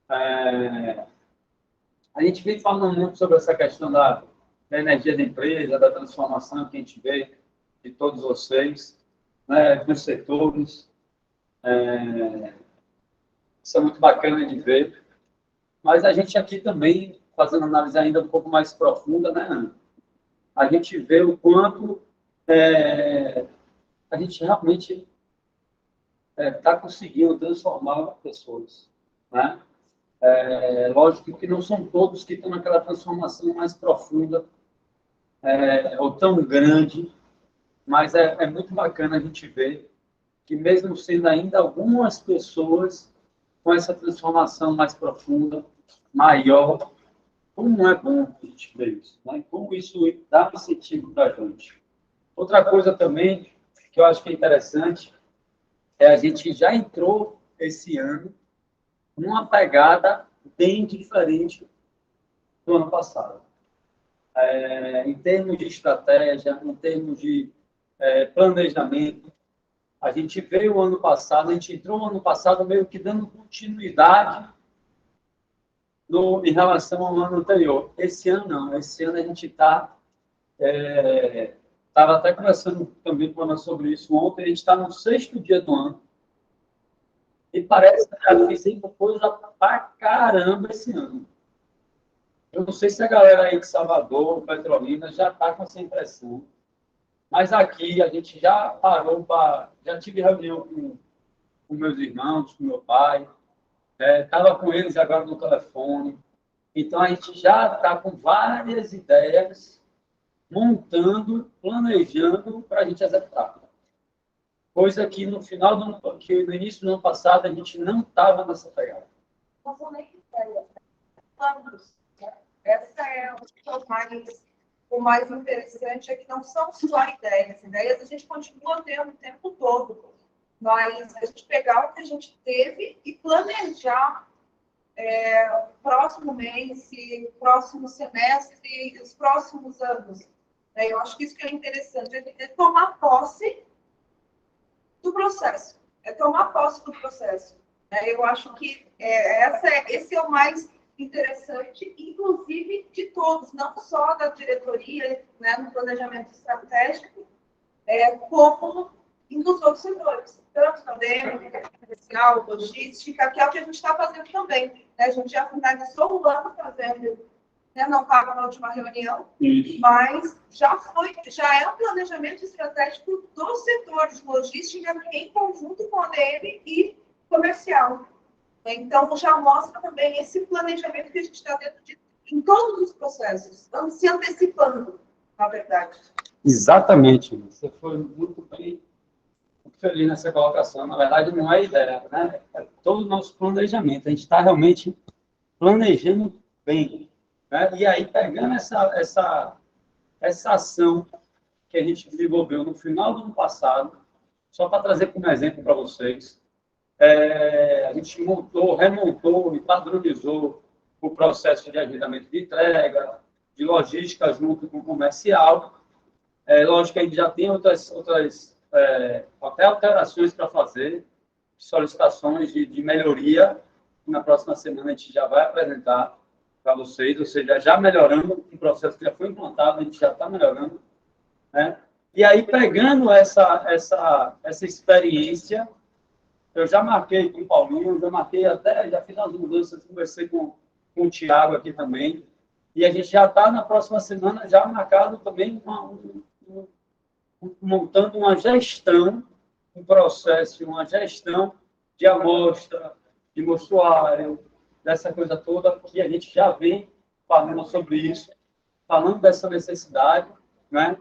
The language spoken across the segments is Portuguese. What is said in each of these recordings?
É, a gente vem falando muito sobre essa questão da energia da empresa, da transformação que a gente vê de todos vocês, né, dos setores. Isso é muito bacana de ver. Mas a gente aqui também, fazendo análise ainda um pouco mais profunda, né, Ana? A gente vê o quanto a gente realmente está conseguindo transformar pessoas, né? Lógico que não são todos que estão naquela transformação mais profunda ou tão grande, mas é muito bacana a gente ver que mesmo sendo ainda algumas pessoas com essa transformação mais profunda, maior, como é bom a gente ver isso, né? Como isso dá um incentivo para a gente. Outra coisa também que eu acho que é interessante a gente já entrou esse ano numa pegada bem diferente do ano passado. Em termos de estratégia, em termos de planejamento, a gente veio o ano passado, a gente entrou no ano passado meio que dando continuidade em relação ao ano anterior. Esse ano não, esse ano a gente está... Estava até conversando também com a sobre isso ontem, a gente está no 6º dia do ano, e parece que já fizemos coisa pra caramba esse ano. Eu não sei se a galera aí de Salvador, Petrolina, já está com essa impressão. Mas aqui a gente já parou para. Já tive reunião com meus irmãos, com meu pai. Estava com eles agora no telefone. Então a gente já está com várias ideias, montando, planejando para a gente executar. Coisa que no final do ano, que no início do ano passado a gente não estava nessa pegada. Não são nem ideias, planos. Essa é o mais interessante, é que não são só ideias. Ideias a gente continua tendo o tempo todo. Mas a gente pegar o que a gente teve e planejar o próximo mês, o próximo semestre, os próximos anos. Eu acho que isso que é interessante, é tomar posse do processo. É tomar posse do processo. Eu acho que esse é o mais interessante, inclusive de todos, não só da diretoria, né, no planejamento estratégico, como dos outros setores, tanto acadêmico, comercial, logística, que é o que a gente está fazendo também. Né? A gente já finalizou o ano fazendo, né, não estava na última reunião, mas já é um planejamento estratégico dos setores, logística em conjunto com a ADM e comercial. Então, já mostra também esse planejamento que a gente está tendo em todos os processos. Estamos se antecipando, na verdade. Exatamente. Você foi muito bem, muito feliz nessa colocação. Na verdade, não é ideia, né? É todo o nosso planejamento. A gente está realmente planejando bem. Né? E aí, pegando essa ação que a gente desenvolveu no final do ano passado, só para trazer como exemplo para vocês, a gente remontou e padronizou o processo de agendamento de entrega, de logística junto com o comercial. Lógico que a gente já tem outras até alterações para fazer, solicitações de melhoria, que na próxima semana a gente já vai apresentar para vocês, ou seja, já melhorando um processo que já foi implantado, a gente já está melhorando. Né? E aí, pegando essa experiência, eu já marquei com o Paulinho, já fiz as mudanças, conversei com o Thiago aqui também, e a gente já está na próxima semana já marcado também montando uma gestão, um processo, uma gestão de amostra, de mostruário, dessa coisa toda, que a gente já vem falando sobre isso, falando dessa necessidade, né?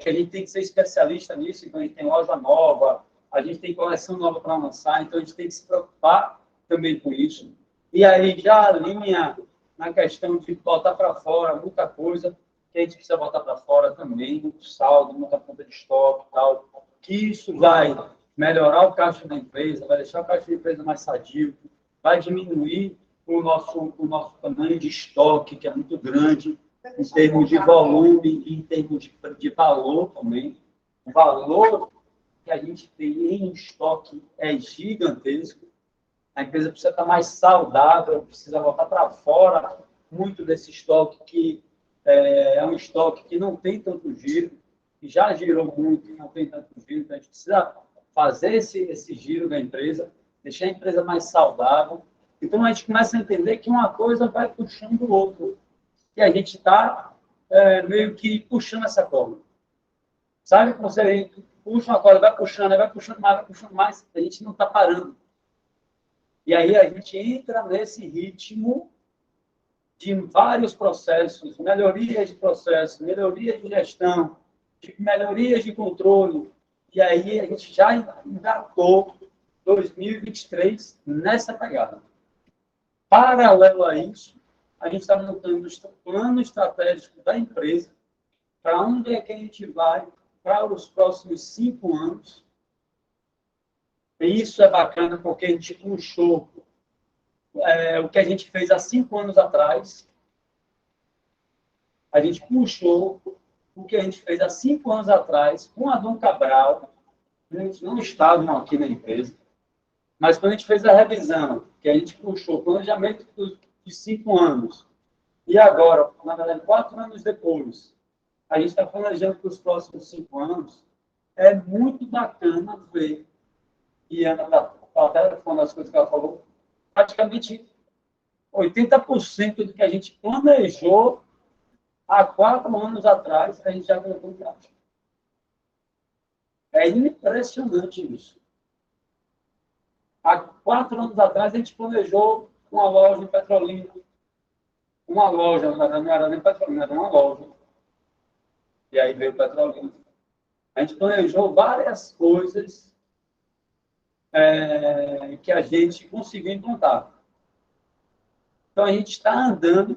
Que a gente tem que ser especialista nisso, então a gente tem loja nova, a gente tem coleção nova para lançar, então a gente tem que se preocupar também com isso. E aí já alinha na questão de botar para fora muita coisa que a gente precisa botar para fora também, muito saldo, muita conta de estoque e tal, que isso vai melhorar o caixa da empresa, vai deixar o caixa da empresa mais sadio, vai diminuir o nosso tamanho de estoque, que é muito grande, em termos de volume e em termos de valor também. O valor que a gente tem em estoque é gigantesco. A empresa precisa estar mais saudável, precisa botar para fora muito desse estoque que é um estoque que não tem tanto giro, que já girou muito e não tem tanto giro. Então, a gente precisa fazer esse giro da empresa, deixar a empresa mais saudável. Então, a gente começa a entender que uma coisa vai puxando o outro. E a gente está meio que puxando essa corda. Sabe como você puxa uma corda, vai puxando mais, a gente não está parando. E aí a gente entra nesse ritmo de vários processos, melhorias de processo, melhoria de gestão, de melhorias de controle. E aí a gente já engatou 2023 nessa pegada. Paralelo a isso, a gente está montando o plano estratégico da empresa, para onde é que a gente vai para os próximos 5 anos. E isso é bacana porque a gente puxou o que a gente fez há 5 anos atrás. A gente puxou o que a gente fez há 5 anos atrás com a Dom Cabral. Eles não estavam aqui na empresa, mas quando a gente fez a revisão, que a gente puxou o planejamento de 5 anos, e agora, na verdade, 4 anos depois, a gente está planejando para os próximos 5 anos, é muito bacana ver, e Ana está até falando das coisas que ela falou, praticamente 80% do que a gente planejou há 4 anos atrás, a gente já colocou em prática. É impressionante isso. Há 4 anos atrás, a gente planejou uma loja em Petrolina. Uma loja, não era nem Petrolina, era uma loja. E aí veio Petrolina. A gente planejou várias coisas que a gente conseguiu implantar. Então, a gente está andando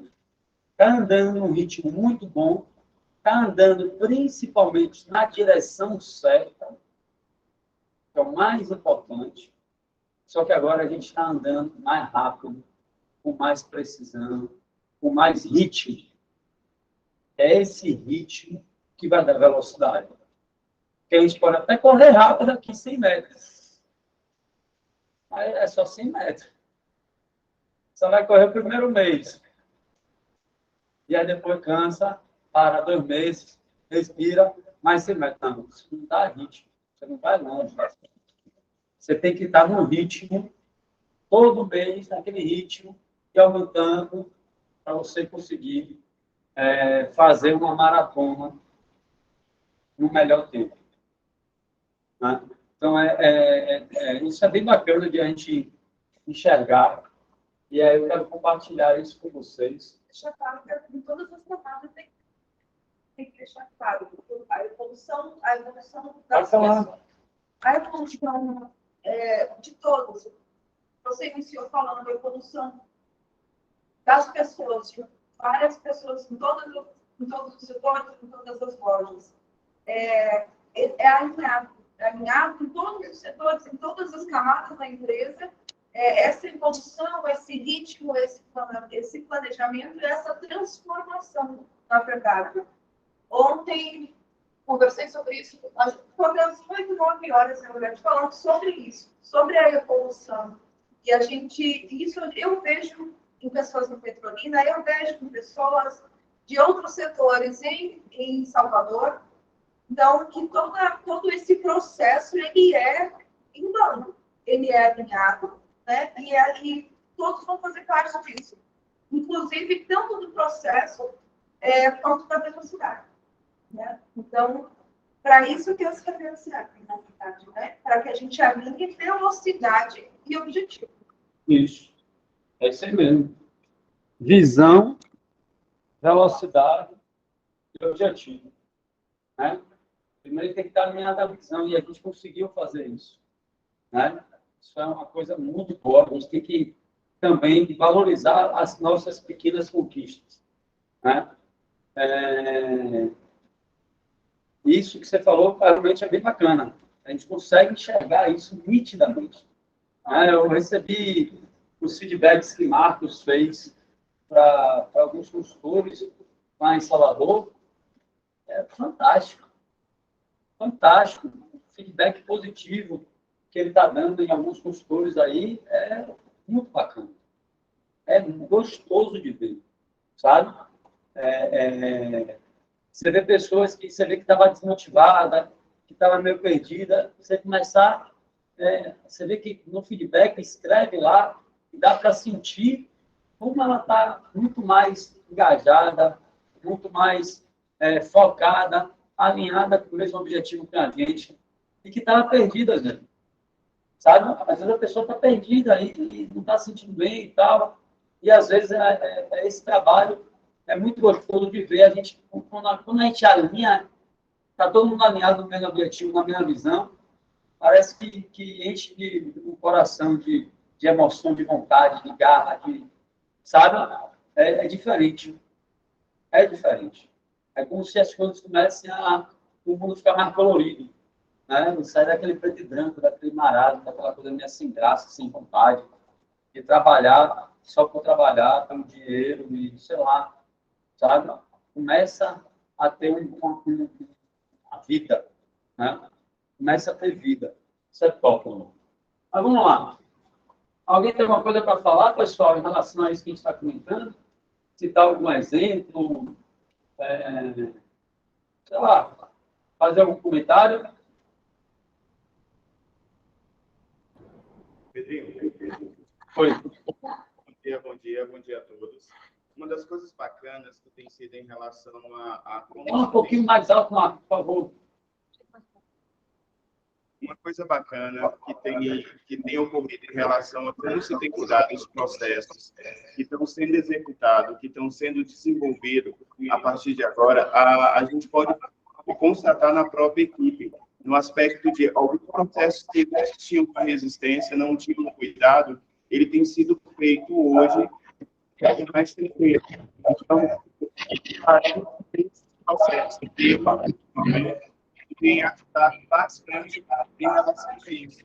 num ritmo muito bom, está andando principalmente na direção certa, que é o mais importante. Só que agora a gente está andando mais rápido, com mais precisão, com mais ritmo. É esse ritmo que vai dar velocidade. Porque a gente pode até correr rápido aqui 100 metros. Mas é só 100 metros. Só vai correr o primeiro mês. E aí depois cansa, para 2 meses, respira, mais 100 metros. Não, isso não dá ritmo. Você não vai longe. Você tem que estar no ritmo, todo mês, naquele ritmo, e aumentando para você conseguir fazer uma maratona no melhor tempo. Né? Então, isso é bem bacana de a gente enxergar. E aí eu quero compartilhar isso com vocês. Deixa claro que em todas as camadas tem que deixar claro a evolução das pessoas. A evolução de todos. Você iniciou falando da evolução das pessoas, de várias pessoas em todos os setores, em todas as lojas. Alinhado em todos os setores, em todas as camadas da empresa, essa evolução, esse ritmo, esse planejamento, essa transformação, na verdade. Ontem, conversei sobre isso, foi às 8, 9 horas, na verdade, falando sobre isso, sobre a evolução. E isso eu vejo em pessoas no Petrolina, eu vejo em pessoas de outros setores em Salvador. Então, que todo esse processo, ele é em bando, ele é alinhado, né? E todos vão fazer parte disso. Inclusive, tanto do processo quanto da velocidade. Né? Então, para isso que as referenciais, na verdade, né? Para que a gente alinhe velocidade e objetivo. Isso. É isso aí mesmo. Visão, velocidade e objetivo. Né? Primeiro tem que estar alinhado à visão, e a gente conseguiu fazer isso. Né? Isso é uma coisa muito boa. A gente tem que também valorizar as nossas pequenas conquistas. Né? Isso que você falou realmente é bem bacana. A gente consegue enxergar isso nitidamente. Eu recebi os feedbacks que Marcos fez para alguns consultores lá em Salvador. É fantástico. Fantástico. O feedback positivo que ele está dando em alguns consultores aí é muito bacana. É gostoso de ver, sabe? Você vê pessoas que você vê que estava desmotivada, que estava meio perdida, você começar, você vê que no feedback escreve lá, e dá para sentir como ela está muito mais engajada, muito mais focada, alinhada com o mesmo objetivo que a gente, e que estava perdida, gente. Sabe? Às vezes a pessoa está perdida aí, e não está se sentindo bem e tal, e às vezes esse trabalho é muito gostoso de ver. A gente, quando a gente alinha, está todo mundo alinhado no mesmo objetivo, na mesma visão, parece que enche o coração de emoção, de vontade, de garra, sabe? É diferente. É diferente. É como se as coisas comecem o mundo ficar mais colorido, né? Não sai daquele preto e branco, daquele marasmo, daquela coisa meio sem graça, sem vontade, de trabalhar só por trabalhar, pelo dinheiro e sei lá, sabe? Começa a ter a vida, né? Começa a ter vida. Isso é top, mano. Mas vamos lá. Alguém tem alguma coisa para falar, pessoal, em relação a isso que a gente está comentando? Citar algum exemplo? Sei lá, fazer algum comentário? Pedrinho, Foi. bom dia a todos. Uma das coisas bacanas que tem sido em relação a Fala um pouquinho mais alto, Marco, por favor. uma coisa bacana que tem ocorrido em relação a como se tem cuidado os processos que estão sendo executados, que estão sendo desenvolvidos a partir de agora, a gente pode constatar na própria equipe, no aspecto de alguns processos que tinham uma resistência, não tinham cuidado, ele tem sido feito hoje mais tranquilo. Então, esse processo tem ajudado bastante em relação a isso.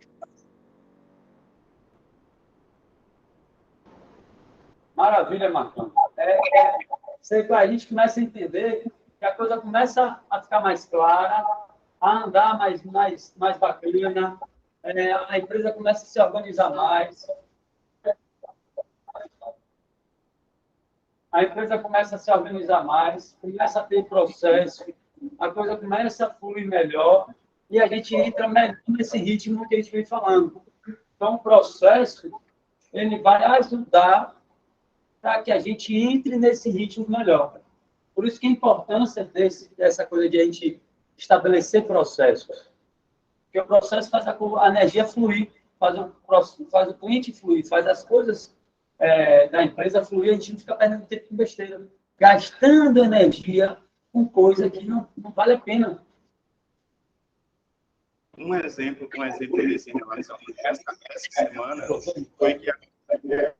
Maravilha, Marcão. A gente começa a entender que a coisa começa a ficar mais clara, a andar mais bacana, a empresa começa a se organizar mais, começa a ter processo, a coisa começa a fluir melhor e a gente entra melhor nesse ritmo que a gente vem falando. Então, o processo ele vai ajudar para que a gente entre nesse ritmo melhor. Por isso que a importância dessa coisa de a gente estabelecer processos. Porque o processo faz a energia fluir, faz o cliente fluir, faz as coisas da empresa fluir, a gente não fica perdendo tempo com besteira, gastando energia com coisa que não vale a pena. Um exemplo desse em relação a essa semana foi que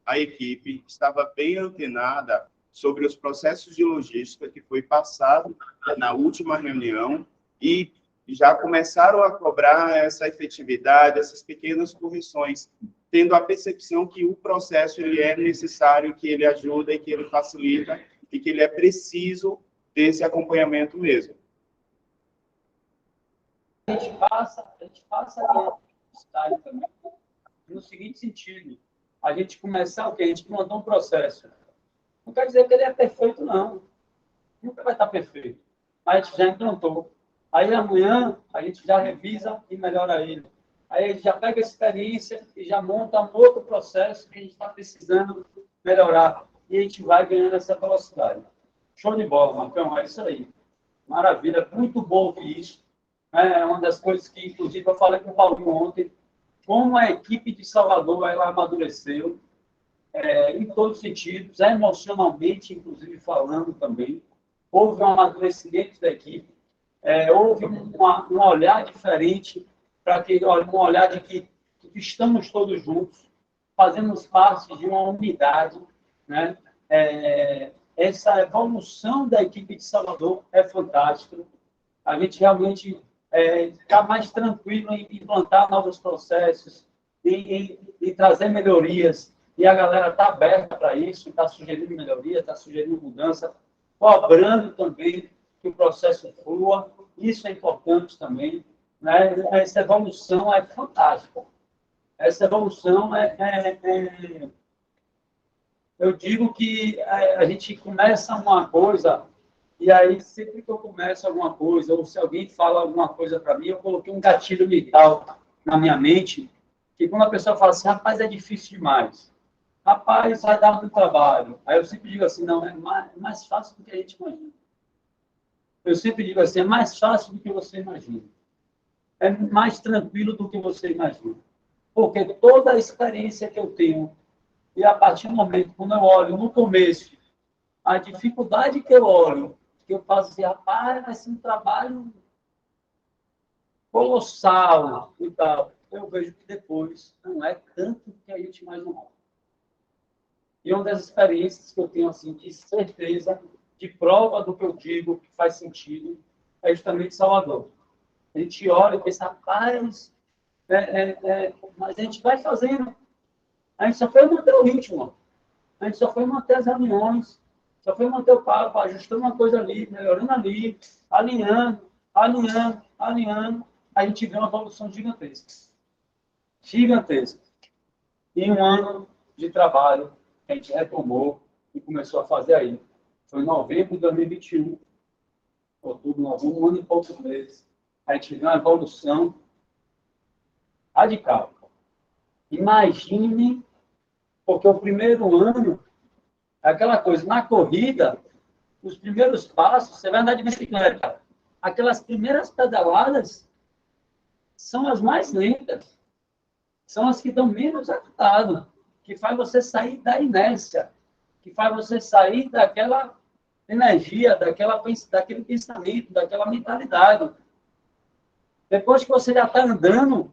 a equipe estava bem antenada sobre os processos de logística que foi passado na última reunião e já começaram a cobrar essa efetividade, essas pequenas correções, tendo a percepção que o processo ele é necessário, que ele ajuda e que ele facilita e que ele é preciso desse acompanhamento mesmo. A gente passa a estágio também no seguinte sentido: a gente começar o quê? A gente montar um processo. Não quer dizer que ele é perfeito, não. Nunca vai estar perfeito. Mas a gente já implantou. Aí amanhã a gente já revisa e melhora ele. Aí a gente já pega a experiência e já monta um outro processo que a gente está precisando melhorar. E a gente vai ganhando essa velocidade. Show de bola, Marcão. É isso aí. Maravilha. Muito bom ouvir isso. É uma das coisas que, inclusive, eu falei com o Paulinho ontem, como a equipe de Salvador ela amadureceu em todos os sentidos, emocionalmente, inclusive, falando também. Houve um amadurecimento da equipe, houve um olhar diferente, um olhar de que estamos todos juntos, fazemos parte de uma unidade, né? Essa evolução da equipe de Salvador é fantástica. A gente realmente está mais tranquilo em implantar novos processos, em trazer melhorias, e a galera está aberta para isso, está sugerindo melhoria, está sugerindo mudança, cobrando também que o processo flua, isso é importante também, né? Essa evolução é fantástica. Essa evolução eu digo que a gente começa uma coisa, e aí sempre que eu começo alguma coisa, ou se alguém fala alguma coisa para mim, eu coloquei um gatilho mental na minha mente, que quando a pessoa fala assim, rapaz, é difícil demais. Rapaz, vai dar muito trabalho. Aí eu sempre digo assim, não, é mais fácil do que a gente imagina. Eu sempre digo assim, é mais fácil do que você imagina. É mais tranquilo do que você imagina. Porque toda a experiência que eu tenho, e a partir do momento, quando eu olho no começo, a dificuldade que eu olho, que eu faço assim, rapaz, vai ser um trabalho colossal e tal, eu vejo que depois não é tanto que a gente imaginou. E uma das experiências que eu tenho, assim, de certeza, de prova do que eu digo, que faz sentido, é justamente Salvador. A gente olha e pensa, rapaz, mas a gente vai fazendo. A gente só foi manter o ritmo. A gente só foi manter as reuniões, só foi manter o papo, ajustando uma coisa ali, melhorando ali, alinhando, alinhando, alinhando. A gente vê uma evolução gigantesca. Gigantesca. E um ano de trabalho que a gente retomou e começou a fazer aí. Foi em novembro de 2021, outubro, novembro, um ano e poucos meses. A gente viu uma evolução radical. Imagine, porque o primeiro ano, é aquela coisa, na corrida, os primeiros passos, você vai andar de bicicleta. Aquelas primeiras pedaladas são as mais lentas, são as que dão menos resultado, que faz você sair da inércia, que faz você sair daquela energia, daquele pensamento, daquela mentalidade. Depois que você já está andando,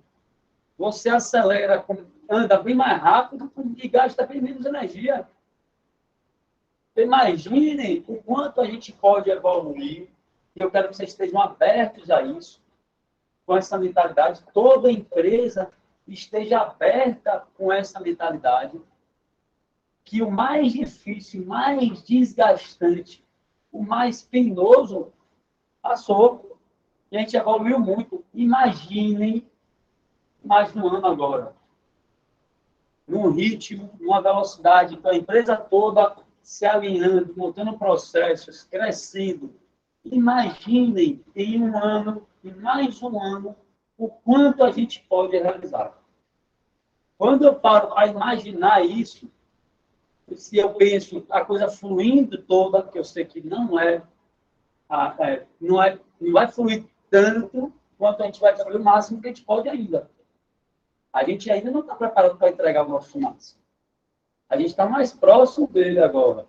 você acelera, anda bem mais rápido e gasta bem menos energia. Imaginem o quanto a gente pode evoluir. Eu quero que vocês estejam abertos a isso, com essa mentalidade. Toda empresa esteja aberta com essa mentalidade. Que o mais difícil, o mais desgastante, o mais penoso passou. E a gente evoluiu muito. Imaginem mais um ano agora. Num ritmo, numa velocidade, com a empresa toda se alinhando, montando processos, crescendo. Imaginem em um ano, em mais um ano, o quanto a gente pode realizar. Quando eu paro a imaginar isso, se eu penso a coisa fluindo toda, que eu sei que não vai fluir tanto quanto a gente vai fazer o máximo que a gente pode ainda. A gente ainda não está preparado para entregar o nosso máximo. A gente está mais próximo dele agora.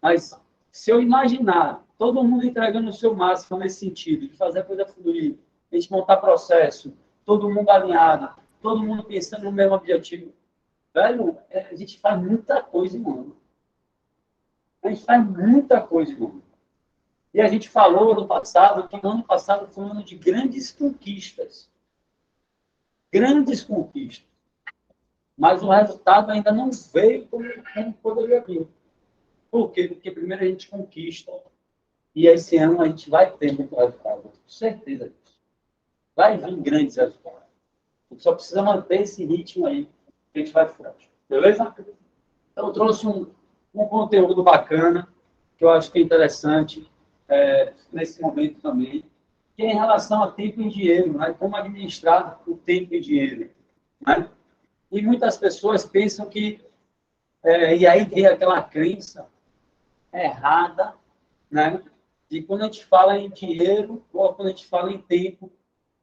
Mas se eu imaginar todo mundo entregando o seu máximo nesse sentido, de fazer a coisa fluir, a gente montar processo, todo mundo alinhado, todo mundo pensando no mesmo objetivo, velho, a gente faz muita coisa, mano. A gente faz muita coisa, mano. E a gente falou no passado que o ano passado foi um ano de grandes conquistas. Grandes conquistas. Mas o resultado ainda não veio como poderia vir. Por quê? Porque primeiro a gente conquista e esse ano a gente vai ter muito resultado. Com certeza disso. Vai vir grandes resultados. A gente só precisa manter esse ritmo aí que a gente vai forte. Beleza? Então, eu trouxe um conteúdo bacana, que eu acho que é interessante nesse momento também, que é em relação a tempo e dinheiro, né? Como administrar o tempo e dinheiro. Né? E muitas pessoas pensam que, e aí vem aquela crença errada, né? E quando a gente fala em dinheiro, ou quando a gente fala em tempo,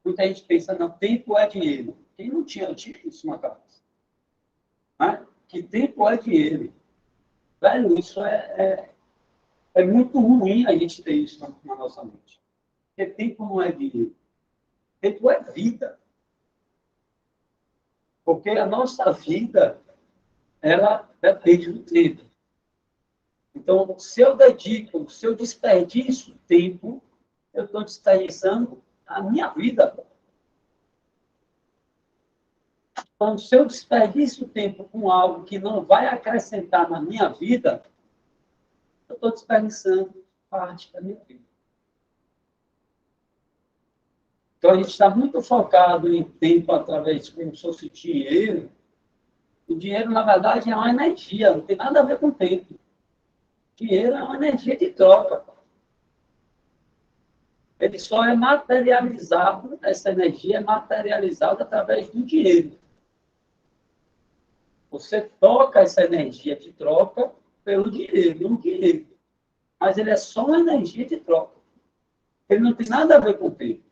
muita gente pensa, não, tempo é dinheiro. Quem não tinha isso na cabeça? Né? Que tempo é dinheiro. Velho, isso é muito ruim a gente ter isso na nossa mente. Porque tempo não é dinheiro. Tempo é vida. Porque a nossa vida, ela depende do tempo. Então, se eu desperdiço tempo, eu estou desperdiçando a minha vida. Então, se eu desperdiço tempo com algo que não vai acrescentar na minha vida, eu estou desperdiçando parte da minha vida. Então, a gente está muito focado em tempo através de como se fosse dinheiro. O dinheiro, na verdade, é uma energia, não tem nada a ver com tempo. Dinheiro é uma energia de troca. Ele só é materializado, essa energia é materializada através do dinheiro. Você troca essa energia de troca pelo dinheiro, um dinheiro. Mas ele é só uma energia de troca. Ele não tem nada a ver com o tempo.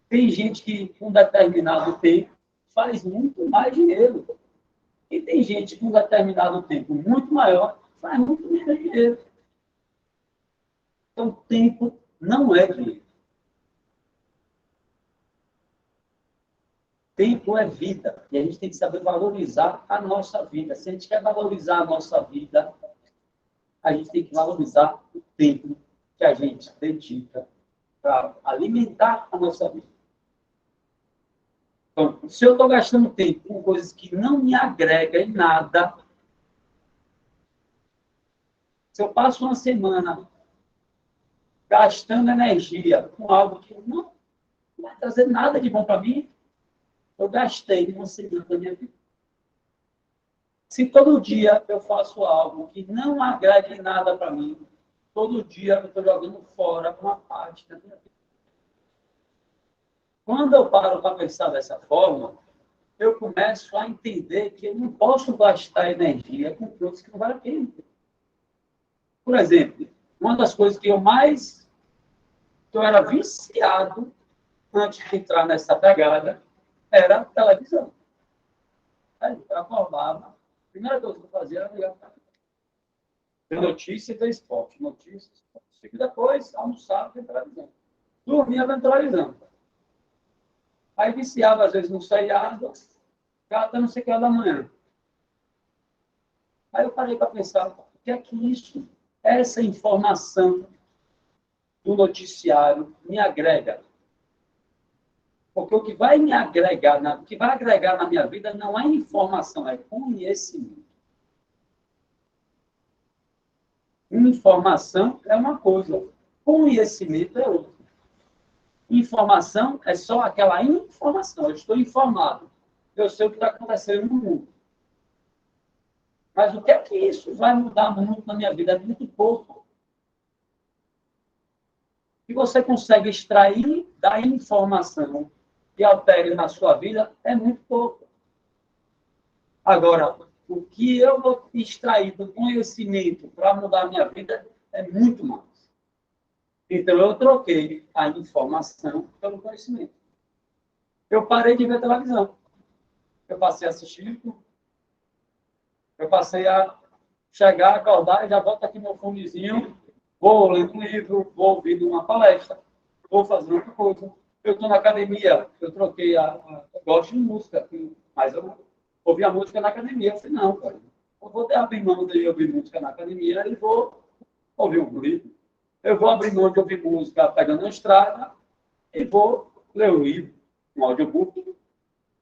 Tem gente que, com determinado tempo, faz muito mais dinheiro. E tem gente que, com determinado tempo muito maior, faz muito menos dinheiro. Então, tempo não é dinheiro. Tempo é vida. E a gente tem que saber valorizar a nossa vida. Se a gente quer valorizar a nossa vida, a gente tem que valorizar o tempo que a gente dedica para alimentar a nossa vida. Então, se eu estou gastando tempo com coisas que não me agregam em nada, se eu passo uma semana gastando energia com algo que não vai trazer nada de bom para mim, eu gastei uma semana da minha vida. Se todo dia eu faço algo que não agrega em nada para mim, todo dia eu estou jogando fora uma parte da minha vida. Quando eu paro para pensar dessa forma, eu começo a entender que eu não posso gastar energia com coisas que não valem a pena. Por exemplo, uma das coisas que eu era viciado antes de entrar nessa pegada era a televisão. Aí eu acordava, a primeira coisa que eu fazia era ligar para ver notícia e ver esporte. Notícia, esporte. E depois almoçava vendo televisão. Dormia vendo televisão. Aí viciava, às vezes, no seriado, até não sei que hora da manhã. Aí eu parei para pensar, o que é que isso, essa informação do noticiário me agrega? Porque o que vai me agregar, o que vai agregar na minha vida não é informação, é conhecimento. Informação é uma coisa, conhecimento é outra. Informação é só aquela informação. Eu estou informado. Eu sei o que está acontecendo no mundo. Mas o que é que isso vai mudar muito na minha vida? É muito pouco. O que você consegue extrair da informação que altere na sua vida é muito pouco. Agora, o que eu vou extrair do conhecimento para mudar a minha vida é muito mais. Então, eu troquei a informação pelo conhecimento. Eu parei de ver televisão. Eu passei a assistir YouTube. Eu passei a chegar, acordar e já boto aqui meu fonezinho, vou ler um livro, vou ouvir uma palestra, vou fazer outra coisa. Eu estou na academia, eu troquei eu gosto de música, mas eu ouvi a música na academia. Eu falei, não, cara, eu vou abrir mão de ouvir música na academia e vou ouvir um livro. Eu vou abrir mão de ouvir música pegando a estrada e vou ler um livro, um audiobook.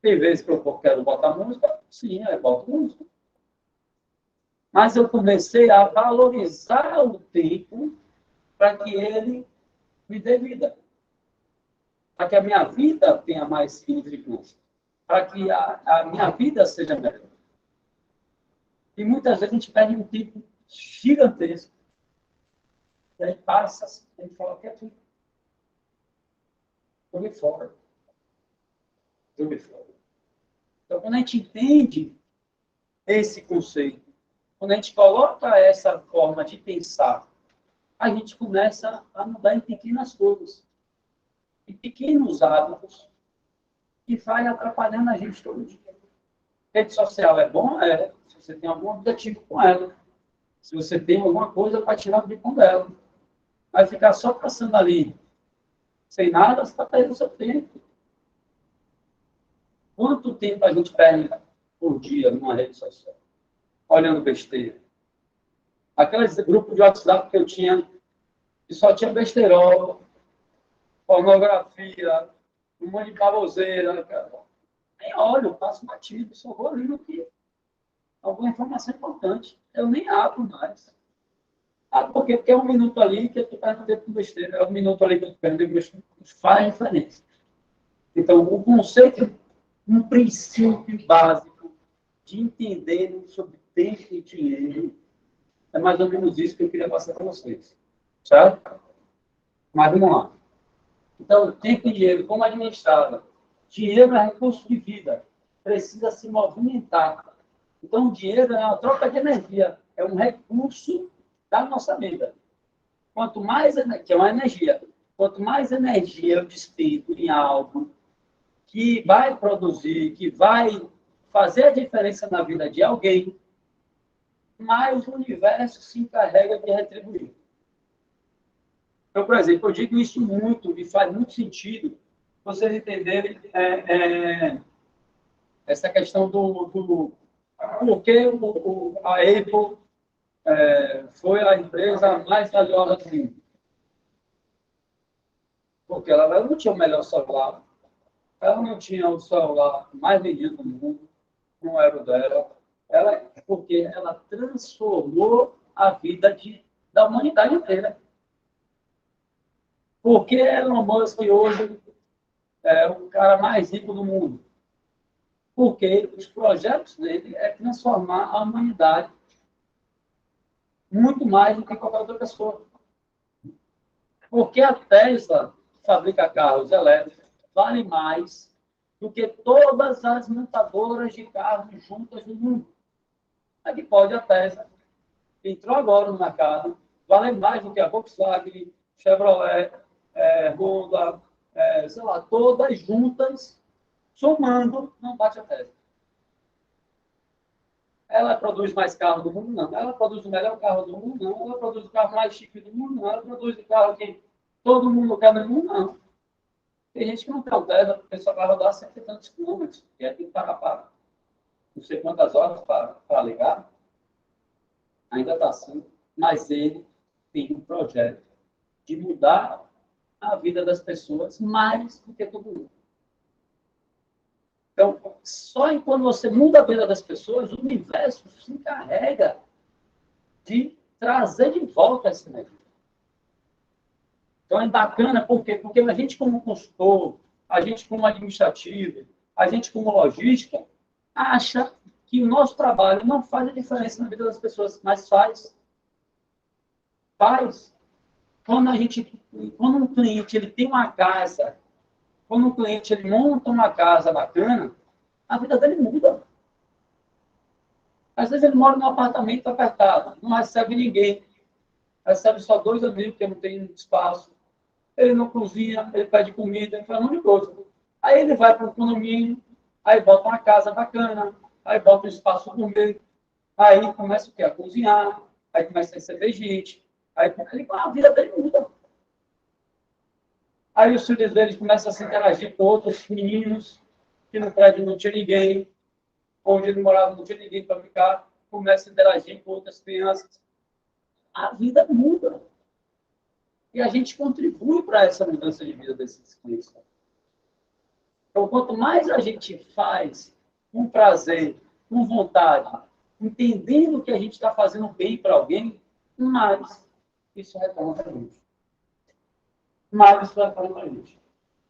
Tem vezes que eu quero botar música, sim, eu boto música. Mas eu comecei a valorizar o tempo para que ele me dê vida. Para que a minha vida tenha mais significância. Para que a minha vida seja melhor. E muitas vezes a gente perde um tempo gigantesco. E aí passa, a gente fala, o que é tudo? Joguei fora. Joguei fora. Então, quando a gente entende esse conceito, quando a gente coloca essa forma de pensar, a gente começa a mudar em pequenas coisas, em pequenos hábitos, que vai atrapalhando a gente todo dia. Rede social é bom? É. Se você tem algum objetivo com ela. Se você tem alguma coisa para tirar do bico dela. Vai ficar só passando ali, sem nada, você está perdendo o seu tempo. Quanto tempo a gente perde por dia numa rede social? Olhando besteira. Aqueles grupos de WhatsApp que eu tinha, que só tinha besteirol, pornografia, um monte de baboseira. Cara. Nem olho, eu passo batido, só vou ali no que alguma informação importante. Eu nem abro mais. Ah, por quê? Porque é um minuto ali que eu estou perdendo tempo com besteira. É um minuto ali que eu estou perdendo tempo com besteira. Faz diferença. Então, o conceito, um princípio básico de entender sobre tempo e dinheiro é mais ou menos isso que eu queria passar para vocês. Certo? Mas vamos lá. Então, tempo e dinheiro, como administrado? Dinheiro é recurso de vida, precisa se movimentar. Então, o dinheiro é uma troca de energia, é um recurso da nossa vida. Quanto mais, que é uma energia, quanto mais energia eu despendo em algo que vai produzir, que vai fazer a diferença na vida de alguém, mais o universo se encarrega de retribuir. Então, por exemplo, eu digo isso muito e faz muito sentido vocês entenderem essa questão do por que a Apple foi a empresa mais valiosa do mundo. Porque ela não tinha o melhor celular, ela não tinha o celular mais vendido do mundo, não era o dela, porque ela transformou a vida da humanidade inteira. Por que Elon Musk hoje é o cara mais rico do mundo? Porque os projetos dele é transformar a humanidade muito mais do que qualquer outra pessoa. Porque a Tesla, que fabrica carros elétricos, vale mais do que todas as montadoras de carros juntas no mundo. A que pode a Tesla, que entrou agora no mercado, vale mais do que a Volkswagen, Chevrolet, Honda, sei lá, todas juntas, somando, não bate a Tesla. Ela produz mais carro do mundo? Não. Ela produz o melhor carro do mundo? Não. Ela produz o carro mais chique do mundo? Não. Ela produz o carro que todo mundo quer no mundo? Não. Tem gente que não tem o Tesla, porque só vai rodar 100 e tantos quilômetros. E aí tem que parar para não sei quantas horas para ligar. Ainda está assim. Mas ele tem um projeto de mudar a vida das pessoas mais do que todo mundo. Então, só quando você muda a vida das pessoas, o universo se encarrega de trazer de volta essa energia. Então, é bacana, por quê? Porque a gente, como consultor, a gente, como administrativo, a gente, como logística, acha que o nosso trabalho não faz a diferença na vida das pessoas, mas faz. Faz. Quando um cliente ele tem uma casa, quando um cliente ele monta uma casa bacana, a vida dele muda. Às vezes ele mora num apartamento apertado, não recebe ninguém, recebe só 2 amigos, porque não tem espaço. Ele não cozinha, ele pede comida, ele faz um monte de coisa. Aí ele vai para o condomínio, aí bota uma casa bacana, aí bota um espaço comer, aí começa o quê? A cozinhar, aí começa a receber gente, aí a vida dele muda. Aí os filhos dele começam a se interagir com outros meninos, que no prédio não tinha ninguém, onde ele morava não tinha ninguém para ficar, começa a interagir com outras crianças. A vida muda. E a gente contribui para essa mudança de vida desses clientes. Então, quanto mais a gente faz com prazer, com vontade, entendendo que a gente está fazendo bem para alguém, mais isso retorna para a gente. Mais isso retorna para a gente.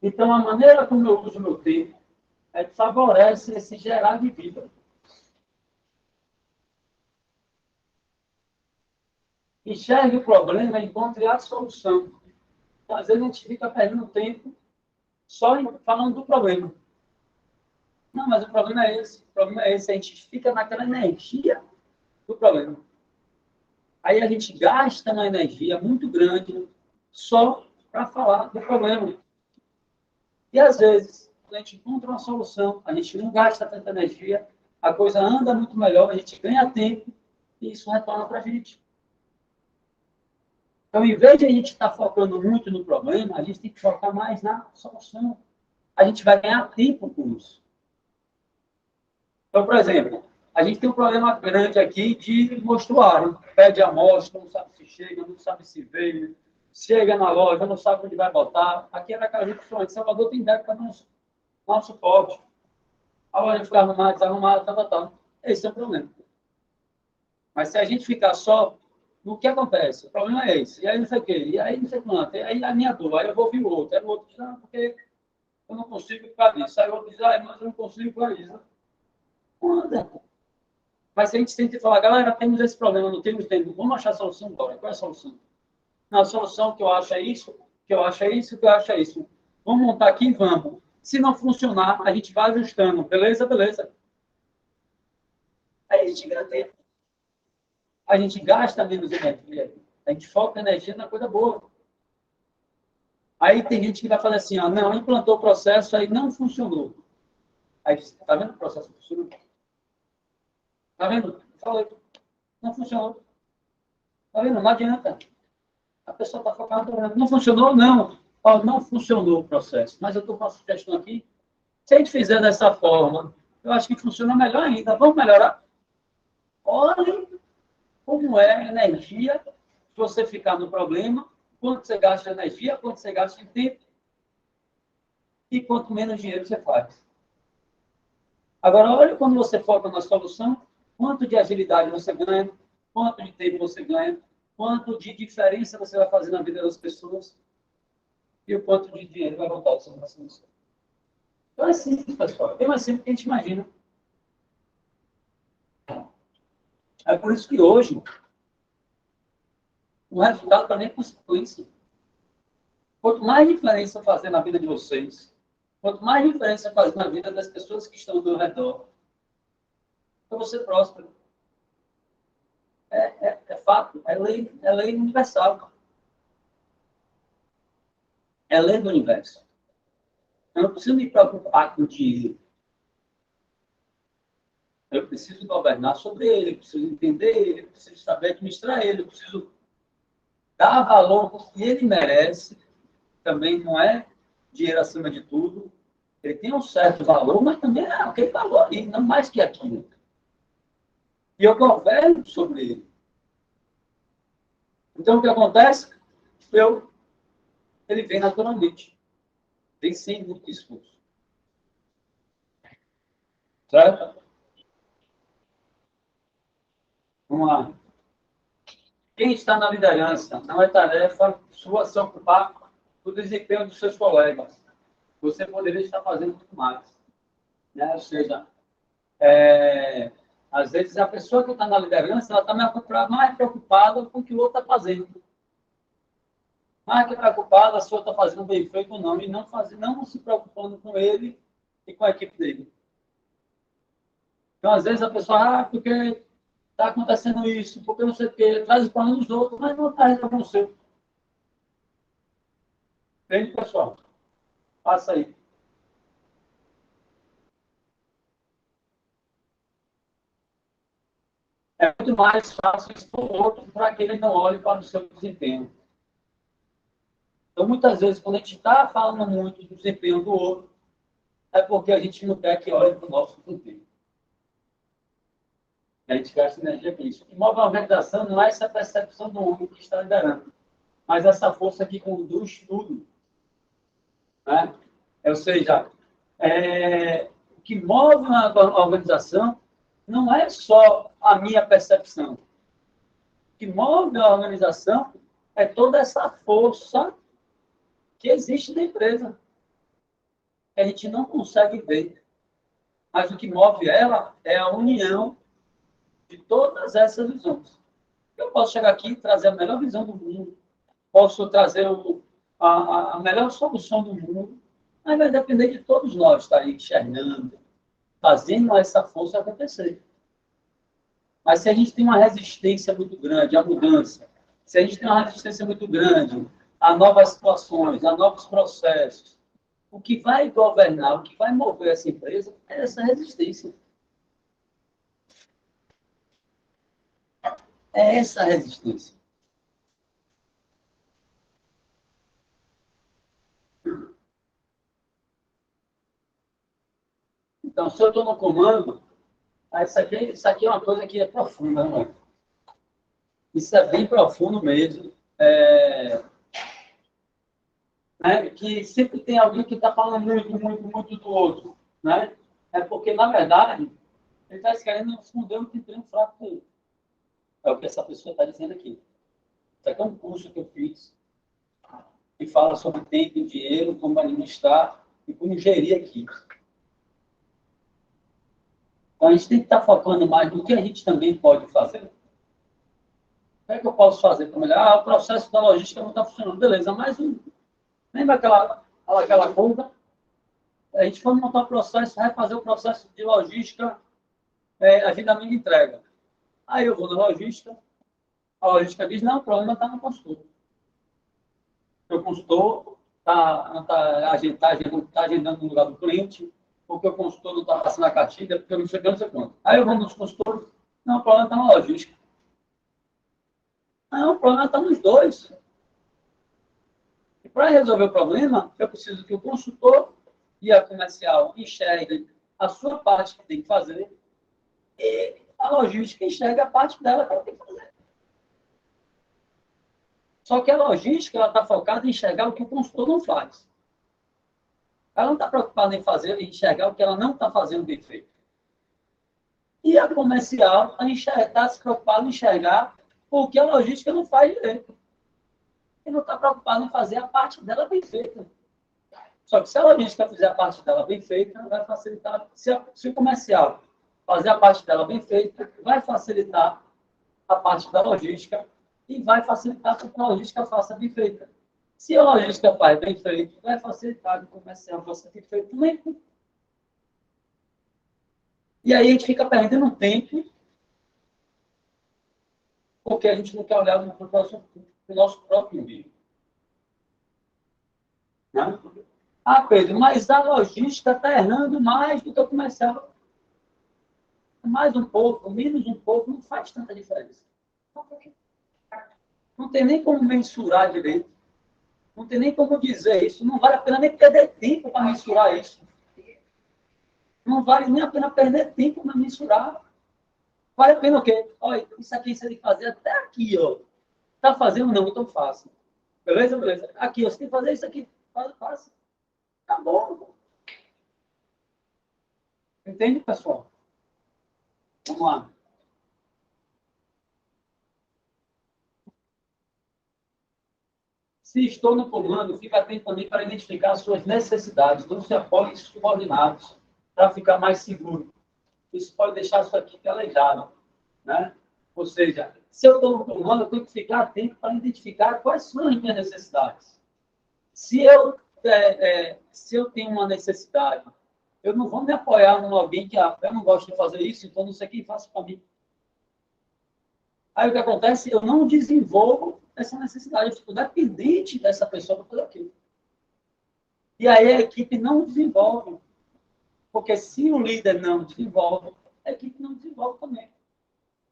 Então, a maneira como eu uso o meu tempo é que favorece esse gerar de vida. Enxergue o problema e encontre a solução. Então, às vezes a gente fica perdendo tempo só falando do problema. Não, mas o problema é esse. O problema é esse. A gente fica naquela energia do problema. Aí a gente gasta uma energia muito grande só para falar do problema. E às vezes, quando a gente encontra uma solução, a gente não gasta tanta energia, a coisa anda muito melhor, a gente ganha tempo e isso retorna para a gente. Então, em vez de a gente estar focando muito no problema, a gente tem que focar mais na solução. A gente vai ganhar tempo com isso. Então, por exemplo, a gente tem um problema grande aqui de mostruário. Pede amostra, não sabe se chega, não sabe se veio, chega na loja, não sabe onde vai botar. Aqui é naquela região de Salvador, tem ideia para nosso suporte. A loja fica arrumada, desarrumada, tal. Esse é o problema. Mas se a gente ficar só no que acontece, o problema é esse. E aí não sei o quê, e aí não sei quanto, e aí a minha dor, aí eu vou ouvir o outro. Aí o outro diz, não, porque eu não consigo por causa disso. Aí eu digo, mas eu não consigo por causa disso. Anda. Mas se a gente tenta falar, galera, temos esse problema, não temos tempo, vamos achar a solução agora. Qual é a solução? Não, a solução que eu acho é isso, que eu acho é isso, que eu acho é isso. Vamos montar aqui e vamos. Se não funcionar, a gente vai ajustando. Beleza? Beleza. Aí a gente gasta menos energia. A gente foca energia na coisa boa. Aí tem gente que vai falar assim, ó, não, implantou o processo, aí não funcionou. Aí, tá vendo o processo funcionou? Tá vendo? Falei, não funcionou. Tá vendo? Não adianta. A pessoa está focada, não funcionou, não. Ó, não funcionou o processo. Mas eu estou com uma sugestão aqui. Se a gente fizer dessa forma, eu acho que funciona melhor ainda. Vamos melhorar? Olha como é a energia se você ficar no problema, quanto você gasta de energia, quanto você gasta de tempo e quanto menos dinheiro você faz. Agora, olha quando você foca na solução, quanto de agilidade você ganha, quanto de tempo você ganha, quanto de diferença você vai fazer na vida das pessoas e o quanto de dinheiro vai voltar ao seu solução. Então é simples, pessoal. É bem mais simples do que a gente imagina. É por isso que hoje o resultado também é consequência. Quanto mais diferença fazer na vida de vocês, quanto mais diferença fazer na vida das pessoas que estão ao meu redor, para você próspero. É fato, é lei universal. É lei do universo. Eu não preciso me preocupar com o dinheiro. Eu preciso governar sobre ele, eu preciso entender ele, eu preciso saber administrar ele, eu preciso dar valor ao que ele merece. Também não é dinheiro acima de tudo. Ele tem um certo valor, mas também é aquele valor ali, não mais que aquilo. E eu governo sobre ele. Então, o que acontece? Ele vem naturalmente. Vem sem muito esforço. Certo? Vamos lá. Quem está na liderança não é tarefa sua se ocupar do desempenho dos seus colegas. Você poderia estar fazendo muito mais. Né? Ou seja, às vezes a pessoa que está na liderança ela está mais preocupada com o que o outro está fazendo. Mais que preocupada se o outro está fazendo bem feito ou não, e não se preocupando com ele e com a equipe dele. Então, às vezes, a pessoa, porque está acontecendo isso, porque não sei o quê, traz o problema dos outros, mas não está resolvendo o seu. Entende, pessoal? Passa aí. É muito mais fácil expor o outro para que ele não olhe para o seu desempenho. Então, muitas vezes, quando a gente está falando muito do desempenho do outro, é porque a gente não quer que olhe para o nosso desempenho. A gente gasta energia com isso. O que move a organização não é essa percepção do homem que está liderando, mas essa força que conduz tudo. Né? Ou seja, o que move a organização não é só a minha percepção. O que move a organização é toda essa força que existe na empresa, que a gente não consegue ver. Mas o que move ela é a união de todas essas visões. Eu posso chegar aqui e trazer a melhor visão do mundo, posso trazer a melhor solução do mundo, mas vai depender de todos nós estar aí enxergando, fazendo essa força acontecer. Mas se a gente tem uma resistência muito grande à mudança, se a gente tem uma resistência muito grande a novas situações, a novos processos, o que vai governar, o que vai mover essa empresa é essa resistência. É essa resistência. Então, se eu estou no comando, isso aqui é uma coisa que é profunda, né? Isso é bem profundo mesmo. Né? Que sempre tem alguém que está falando muito do outro. Né? É porque, na verdade, ele está querendo esconder o que tem fraco dele. É o que essa pessoa está dizendo aqui. Isso aqui é um curso que eu fiz que fala sobre tempo e dinheiro, como administrar. e como gerir aqui. Então, a gente tem que estar focando mais no que a gente também pode fazer. O que é que eu posso fazer para melhorar? Ah, o processo da logística não está funcionando. Beleza, mas lembra aquela coisa? A gente foi montar o processo, vai fazer o processo de logística, agendamento de entrega. Aí eu vou na logística, a logística diz, não, o problema está no consultor. O consultor está agendando no lugar do cliente, porque o consultor não está passando a cartilha, porque eu não sei o que, não sei quanto. Aí eu vou nos consultores, não, o problema está na logística. Não, o problema está nos dois. E para resolver o problema, eu preciso que o consultor e a comercial enxerguem a sua parte que tem que fazer e a logística enxerga a parte dela que ela tem que fazer. Só que a logística está focada em enxergar o que o consultor não faz. Ela não está preocupada em fazer e enxergar o que ela não está fazendo bem feito. E a comercial está se preocupada em enxergar o que a logística não faz direito. E não está preocupada em fazer a parte dela bem feita. Só que se a logística fizer a parte dela bem feita, vai facilitar. Se o comercial fazer a parte dela bem feita, vai facilitar a parte da logística e vai facilitar que a logística faça bem feita. Se a logística faz bem feito, vai facilitar que o comercial faça bem feito também. E aí a gente fica perdendo tempo porque a gente não quer olhar para o nosso próprio umbigo. Né? Ah, Pedro, mas a logística está errando mais do que o comercial. Mais um pouco, menos um pouco, não faz tanta diferença. Não tem nem como mensurar direito. Não tem nem como dizer isso. Não vale a pena nem perder tempo para mensurar isso. Não vale nem a pena perder tempo para mensurar. Vale a pena o quê? Olha, isso aqui você tem que fazer até aqui, ó. Está fazendo? Não, então faça. Beleza? Beleza. Aqui, ó, você tem que fazer isso aqui. Faça. Acabou. Entende, pessoal? Vamos lá. Se estou no comando, fica atento também para identificar as suas necessidades. Não se apoie em subordinados para ficar mais seguro. Isso pode deixar sua equipe aleijada. Né? Ou seja, se eu estou no comando, eu tenho que ficar atento para identificar quais são as minhas necessidades. Se eu tenho uma necessidade, eu não vou me apoiar em alguém que eu não gosto de fazer isso, então não sei quem faça para mim. Aí o que acontece? Eu não desenvolvo essa necessidade, eu fico dependente dessa pessoa para fazer aquilo. E aí a equipe não desenvolve. Porque se o líder não desenvolve, a equipe não desenvolve também.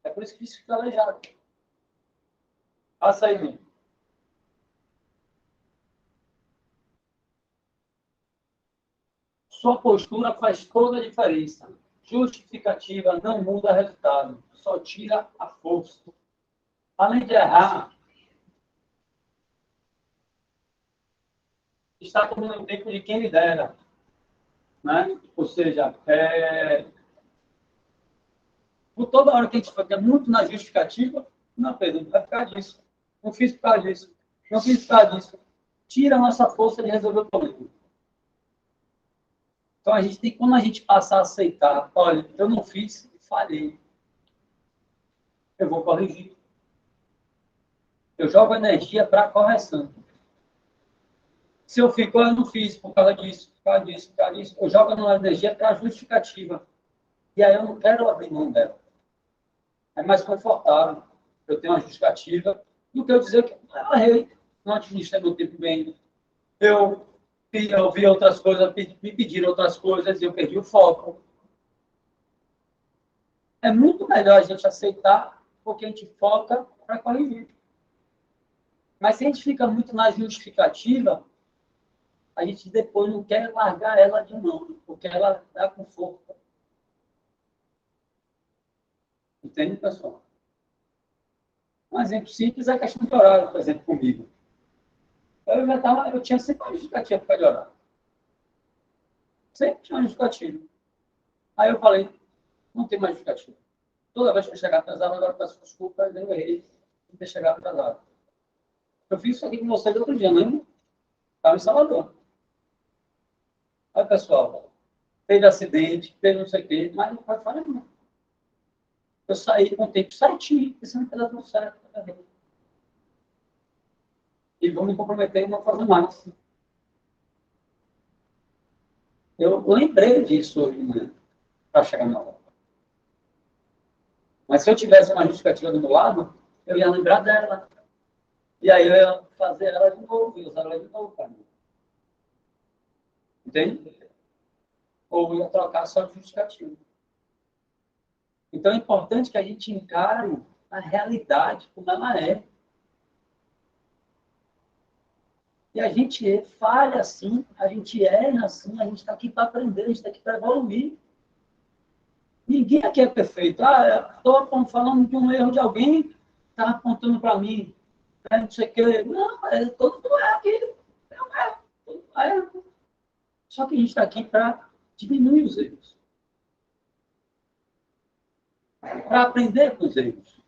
É por isso que isso fica aleijado. Passa aí, mesmo. Sua postura faz toda a diferença. Justificativa não muda resultado, só tira a força. Além de errar, está tomando o tempo de quem lidera. Né? Ou seja, por toda hora que a gente fica muito na justificativa, não, Pedro, não vai ficar disso. Não fiz por causa disso. Não fiz por causa disso. Tira a nossa força de resolver o problema. Então, a gente tem, quando a gente passar a aceitar, olha, eu não fiz, falhei. Eu vou corrigir. Eu jogo energia para correção. Se eu fico, eu não fiz por causa disso, por causa disso, por causa disso, eu jogo a energia para justificativa. E aí eu não quero abrir mão dela. É mais confortável. Eu tenho uma justificativa do que eu dizer que eu errei, não administrei meu tempo bem. Eu vi outras coisas, me pediram outras coisas e eu perdi o foco. É muito melhor a gente aceitar porque a gente foca para corrigir. Mas se a gente fica muito na justificativa, a gente depois não quer largar ela de mão, porque ela dá conforto. Entende, pessoal? Um exemplo simples é a questão de horário, por exemplo, comigo. Eu tinha sempre uma justificativa para de horário. Sempre tinha uma justificativa. Aí eu falei, não tem mais justificativa. Toda vez que eu chegar atrasado, agora eu peço desculpa, eu errei de ter chegado atrasado. Eu fiz isso aqui com vocês outro dia, não é? Estava em Salvador. Olha, pessoal, teve acidente, teve não sei o quê, mas não vai falar não. Eu saí com o tempo certinho, pensando que era tudo certo. E vou me comprometer e não fazer mais. Eu lembrei disso hoje, né, para chegar na hora. Mas se eu tivesse uma justificativa do meu lado, eu ia lembrar dela. E aí eu ia fazer ela de novo, e usar ela de novo para mim. Entende? Ou ia trocar só de justificativa. Então é importante que a gente encare a realidade como ela é. E a gente falha assim, a gente erra assim, a gente está aqui para aprender, a gente está aqui para evoluir. Ninguém aqui é perfeito. Ah, estou falando de um erro de alguém, está apontando para mim, não sei o quê. Não, todo mundo é aqui. Não é, todo mundo é. Só que a gente está aqui para diminuir os erros. Para aprender com os erros.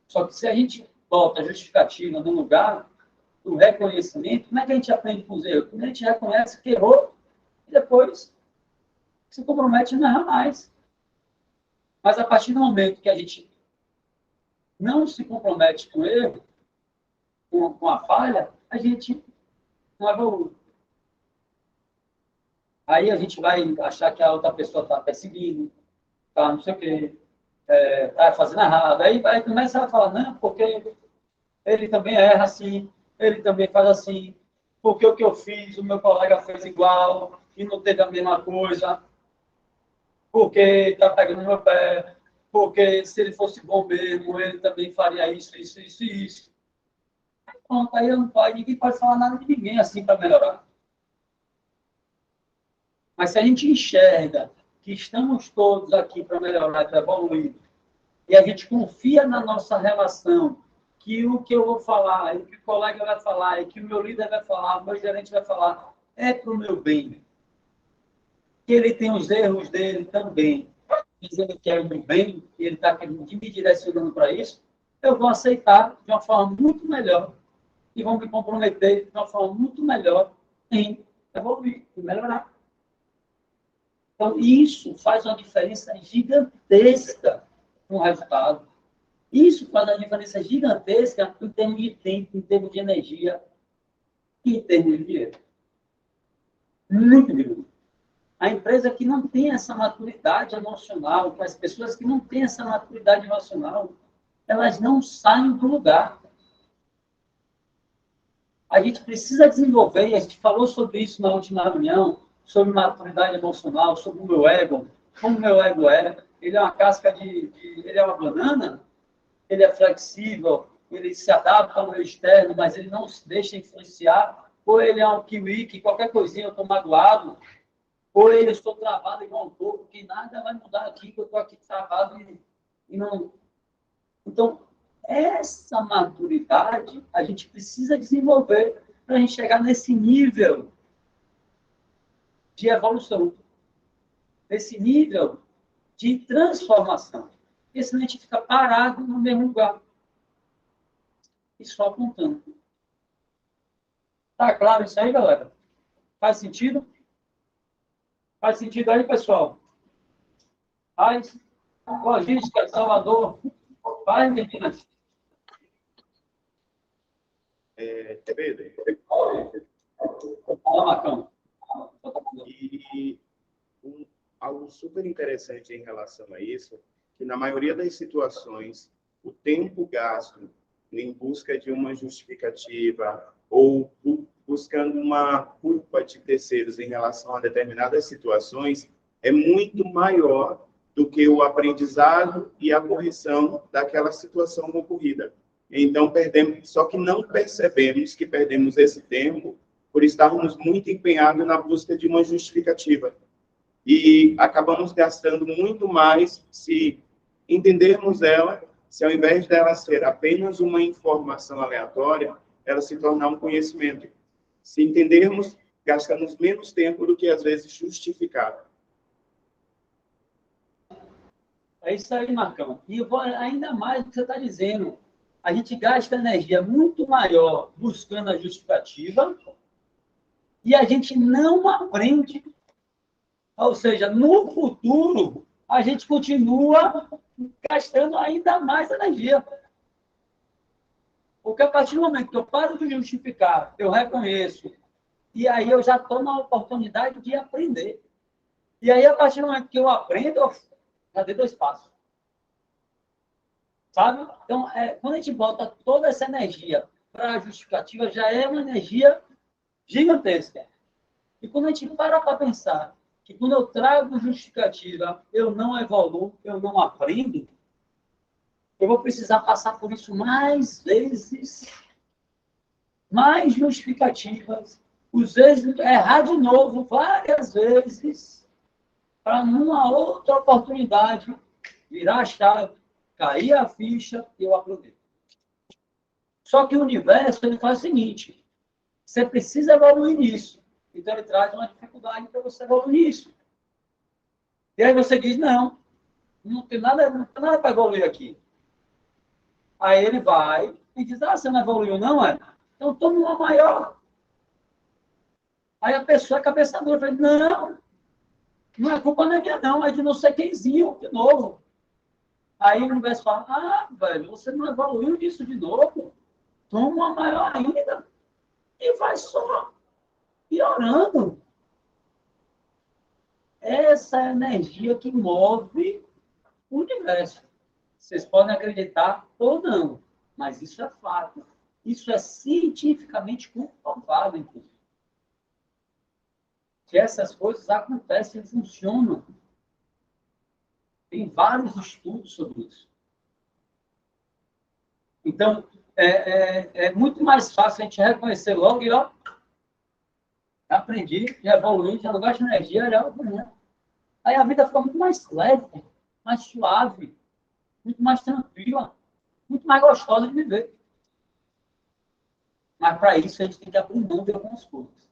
Só que se a gente bota a justificativa no lugar do reconhecimento, como é que a gente aprende com os erros? Quando a gente reconhece que errou e depois se compromete a não errar mais. Mas a partir do momento que a gente não se compromete com o erro, com a falha, a gente não evolui. Aí a gente vai achar que a outra pessoa está perseguindo, está não sei o quê, está fazendo errado. Aí vai começar a falar, não, porque ele também erra assim, ele também faz assim, porque o que eu fiz, o meu colega fez igual, e não teve a mesma coisa, porque está pegando no meu pé, porque se ele fosse bom mesmo, ele também faria isso, isso, isso e isso. Pronto, aí ninguém pode falar nada de ninguém assim para melhorar. Mas se a gente enxerga que estamos todos aqui para melhorar, para evoluir, e a gente confia na nossa relação, que o que eu vou falar, o que o colega vai falar, e que o meu líder vai falar, o meu gerente vai falar, é para o meu bem. Que ele tem os erros dele também, mas ele quer o meu bem, e ele está me direcionando para isso, eu vou aceitar de uma forma muito melhor e vou me comprometer de uma forma muito melhor em evoluir, em melhorar. Então, isso faz uma diferença gigantesca no resultado. Isso faz uma diferença gigantesca em termos de tempo, em termos de energia e em termos de dinheiro. Muito grande. A empresa que não tem essa maturidade emocional, as pessoas que não têm essa maturidade emocional, elas não saem do lugar. A gente precisa desenvolver, e a gente falou sobre isso na última reunião, sobre maturidade emocional, sobre o meu ego, como o meu ego é. Ele é uma casca ele é uma banana, ele é flexível, ele se adapta ao meio externo, mas ele não se deixa influenciar. Ou ele é um kiwi, que qualquer coisinha eu estou magoado, ou ele estou travado igual um pouco, que nada vai mudar aqui, que eu estou aqui travado e não... Então, essa maturidade a gente precisa desenvolver para a gente chegar nesse nível de evolução, nesse nível de transformação. Porque senão a gente fica parado no mesmo lugar e só apontando. Tá claro isso aí, galera? Faz sentido? Faz sentido aí, pessoal? Faz. Logística, Salvador. Faz, meninas. Pedro, Fala, Marcão. e algo super interessante em relação a isso, que na maioria das situações, o tempo gasto em busca de uma justificativa ou buscando uma culpa de terceiros em relação a determinadas situações é muito maior do que o aprendizado e a correção daquela situação ocorrida. Então, perdemos, só que não percebemos que perdemos esse tempo por estarmos muito empenhados na busca de uma justificativa. E acabamos gastando muito mais se entendermos ela, se ao invés dela ser apenas uma informação aleatória, ela se tornar um conhecimento. Se entendermos, gastamos menos tempo do que às vezes justificar. É isso aí, Marcão. E eu vou ainda mais do que você está dizendo. A gente gasta energia muito maior buscando a justificativa E a gente não aprende. Ou seja, no futuro, a gente continua gastando ainda mais energia. Porque a partir do momento que eu paro de justificar, eu reconheço, e aí eu já estou na oportunidade de aprender. E aí, a partir do momento que eu aprendo, eu já dei 2 passos. Sabe? Então, quando a gente bota toda essa energia para a justificativa, já é uma energia gigantesca. E quando a gente para pensar que quando eu trago justificativa, eu não evoluo, eu não aprendo, eu vou precisar passar por isso mais vezes, mais justificativas, às vezes errar de novo várias vezes, para numa outra oportunidade virar a chave, cair a ficha e eu aprender. Só que o universo ele faz o seguinte: você precisa evoluir nisso. Então ele traz uma dificuldade para você evoluir nisso. E aí você diz, não tem nada para evoluir aqui. Aí ele vai e diz, você não evoluiu não, é? Então toma uma maior. Aí a pessoa, a cabeça dura, fala, não é culpa minha não, é de não sei quemzinho, de novo. Aí o universo fala, velho, você não evoluiu disso de novo. Toma uma maior ainda. E vai só piorando. Essa é a energia que move o universo. Vocês podem acreditar ou não, mas isso é fato. Isso é cientificamente comprovado, inclusive. Que essas coisas acontecem e funcionam. Tem vários estudos sobre isso. Então, é muito mais fácil a gente reconhecer logo e, aprendi, já evoluí, já não gasto energia, já amanhã. Aí a vida fica muito mais leve, mais suave, muito mais tranquila, muito mais gostosa de viver. Mas para isso a gente tem que abrir mão de algumas coisas.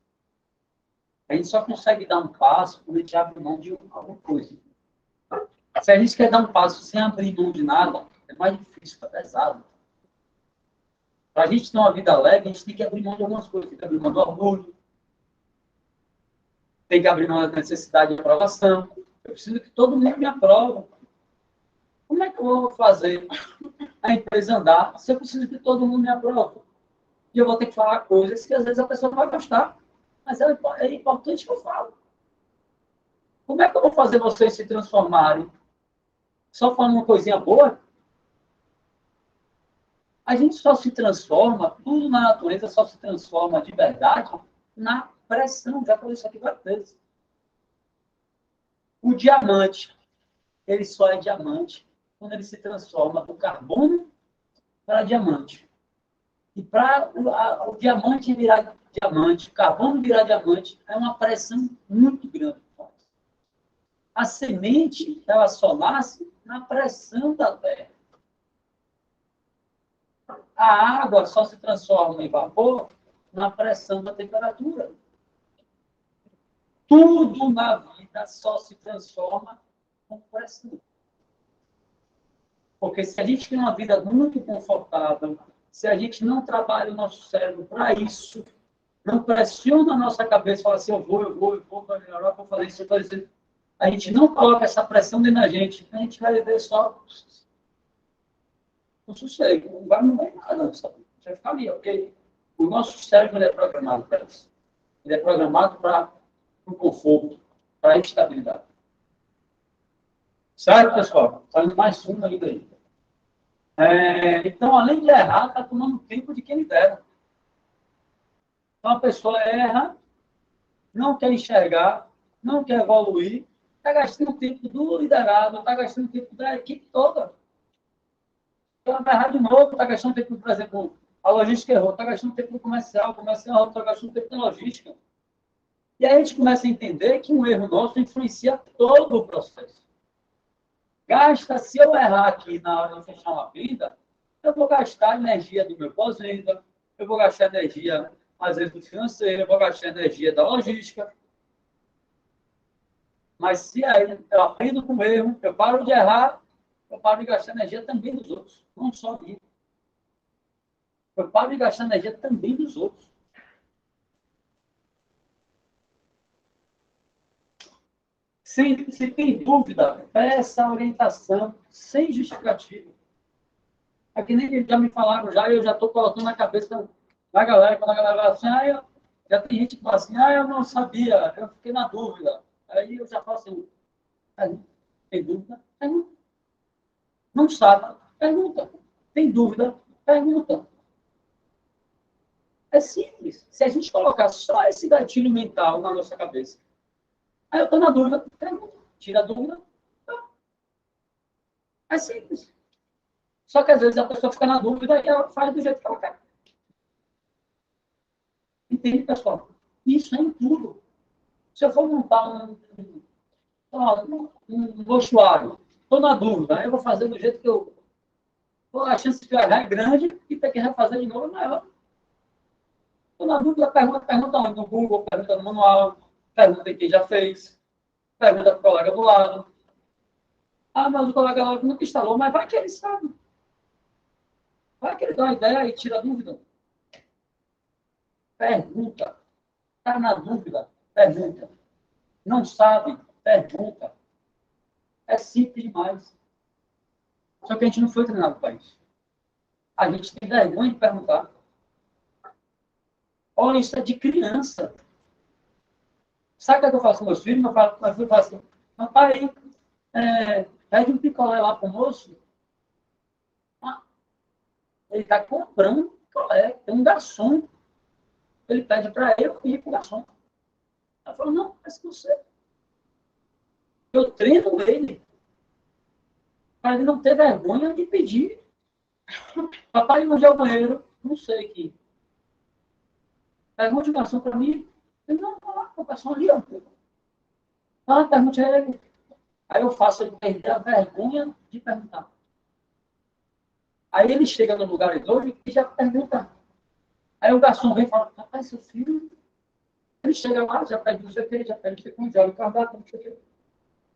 A gente só consegue dar um passo quando a gente abre mão de alguma coisa. Se a gente quer dar um passo sem abrir mão de nada, é mais difícil, é pesado. Para a gente ter uma vida leve, a gente tem que abrir mão de algumas coisas. Tem que abrir mão do orgulho, tem que abrir mão da necessidade de aprovação. Eu preciso que todo mundo me aprove. Como é que eu vou fazer a empresa andar se eu preciso que todo mundo me aprove? E eu vou ter que falar coisas que às vezes a pessoa não vai gostar. Mas é importante que eu falo. Como é que eu vou fazer vocês se transformarem? Só falando uma coisinha boa? A gente só se transforma, tudo na natureza só se transforma de verdade na pressão. Já falei isso aqui várias vezes. O diamante, ele só é diamante quando ele se transforma do carbono para diamante. E para o diamante virar diamante, o carbono virar diamante, é uma pressão muito grande. A semente, ela só nasce na pressão da terra. A água só se transforma em vapor na pressão da temperatura. Tudo na vida só se transforma com pressão. Porque se a gente tem uma vida muito confortável, se a gente não trabalha o nosso cérebro para isso, não pressiona a nossa cabeça, fala assim, eu vou melhorar, vou fazer isso, vou fazer isso. A gente não coloca essa pressão dentro da gente, a gente vai viver só com sossego. Não vai nada, não, sabe? Vai ficar ali, ok? O nosso cérebro é programado para isso. Ele é programado para o conforto, para a estabilidade. Certo, pessoal? Fazendo mais um ainda aí. Então, além de errar, está tomando tempo de quem lidera. Então, a pessoa erra, não quer enxergar, não quer evoluir, está gastando tempo do liderado, está gastando tempo da equipe toda. Então, vai errar de novo, está gastando tempo, por exemplo, a logística errou, está gastando tempo no comercial, o comercial está gastando tempo na logística. E aí a gente começa a entender que um erro nosso influencia todo o processo. Se eu errar aqui na hora de fechar uma venda, eu vou gastar energia do meu pós-venda, eu vou gastar energia, às vezes, do financeiro, eu vou gastar energia da logística. Mas se aí eu aprendo com o erro, eu paro de errar, eu paro de gastar energia também dos outros, não só minha. Eu paro de gastar energia também dos outros. Se tem dúvida, peça orientação, sem justificativa. Aqui nem já me falaram já, eu já estou colocando na cabeça da galera, quando a galera fala assim, já tem gente que fala assim, eu não sabia, eu fiquei na dúvida. Aí eu já falo assim, tem dúvida? Pergunta. Não sabe? Pergunta. Tem dúvida? Pergunta. É simples. Se a gente colocar só esse gatilho mental na nossa cabeça, aí eu estou na dúvida, pergunta. Tira a dúvida. É simples. Só que às vezes a pessoa fica na dúvida e ela faz do jeito que ela quer. Entende, pessoal? Isso é em tudo. Se eu for montar um mochuário, estou na dúvida, aí eu vou fazer do jeito que eu. A chance de errar é grande e ter que refazer de novo é maior. Estou na dúvida, pergunta onde? No Google, pergunta no manual, pergunta em quem já fez, pergunta para o colega do lado. Mas o colega do lado nunca instalou, mas vai que ele sabe. Vai que ele dá uma ideia e tira a dúvida. Pergunta. Está na dúvida? Pergunta. Não sabe? Pergunta. É simples demais. Só que a gente não foi treinado para isso. A gente tem vergonha de perguntar. Olha, isso é de criança. Sabe o que eu faço com meus filhos? Meu filho fala assim, papai, pede um picolé lá para o moço. Ele está comprando picolé. Tem um garçom. Ele pede para eu ir para o garçom. Ela falou, não, mas você. Eu treino ele para ele não ter vergonha de pedir. Papai, onde é o banheiro? Não sei aqui. Pergunte o garçom para mim. Ele não, vai lá, o garçom ali, ó. Pergunte a ele. Aí eu faço ele perder a vergonha de perguntar. Aí ele chega no lugar idoso e já pergunta. Aí o garçom vem e fala, papai, seu filho. Ele chega lá, já pede não sei o quê, já pede não sei o quê, o cardápio, não sei o quê.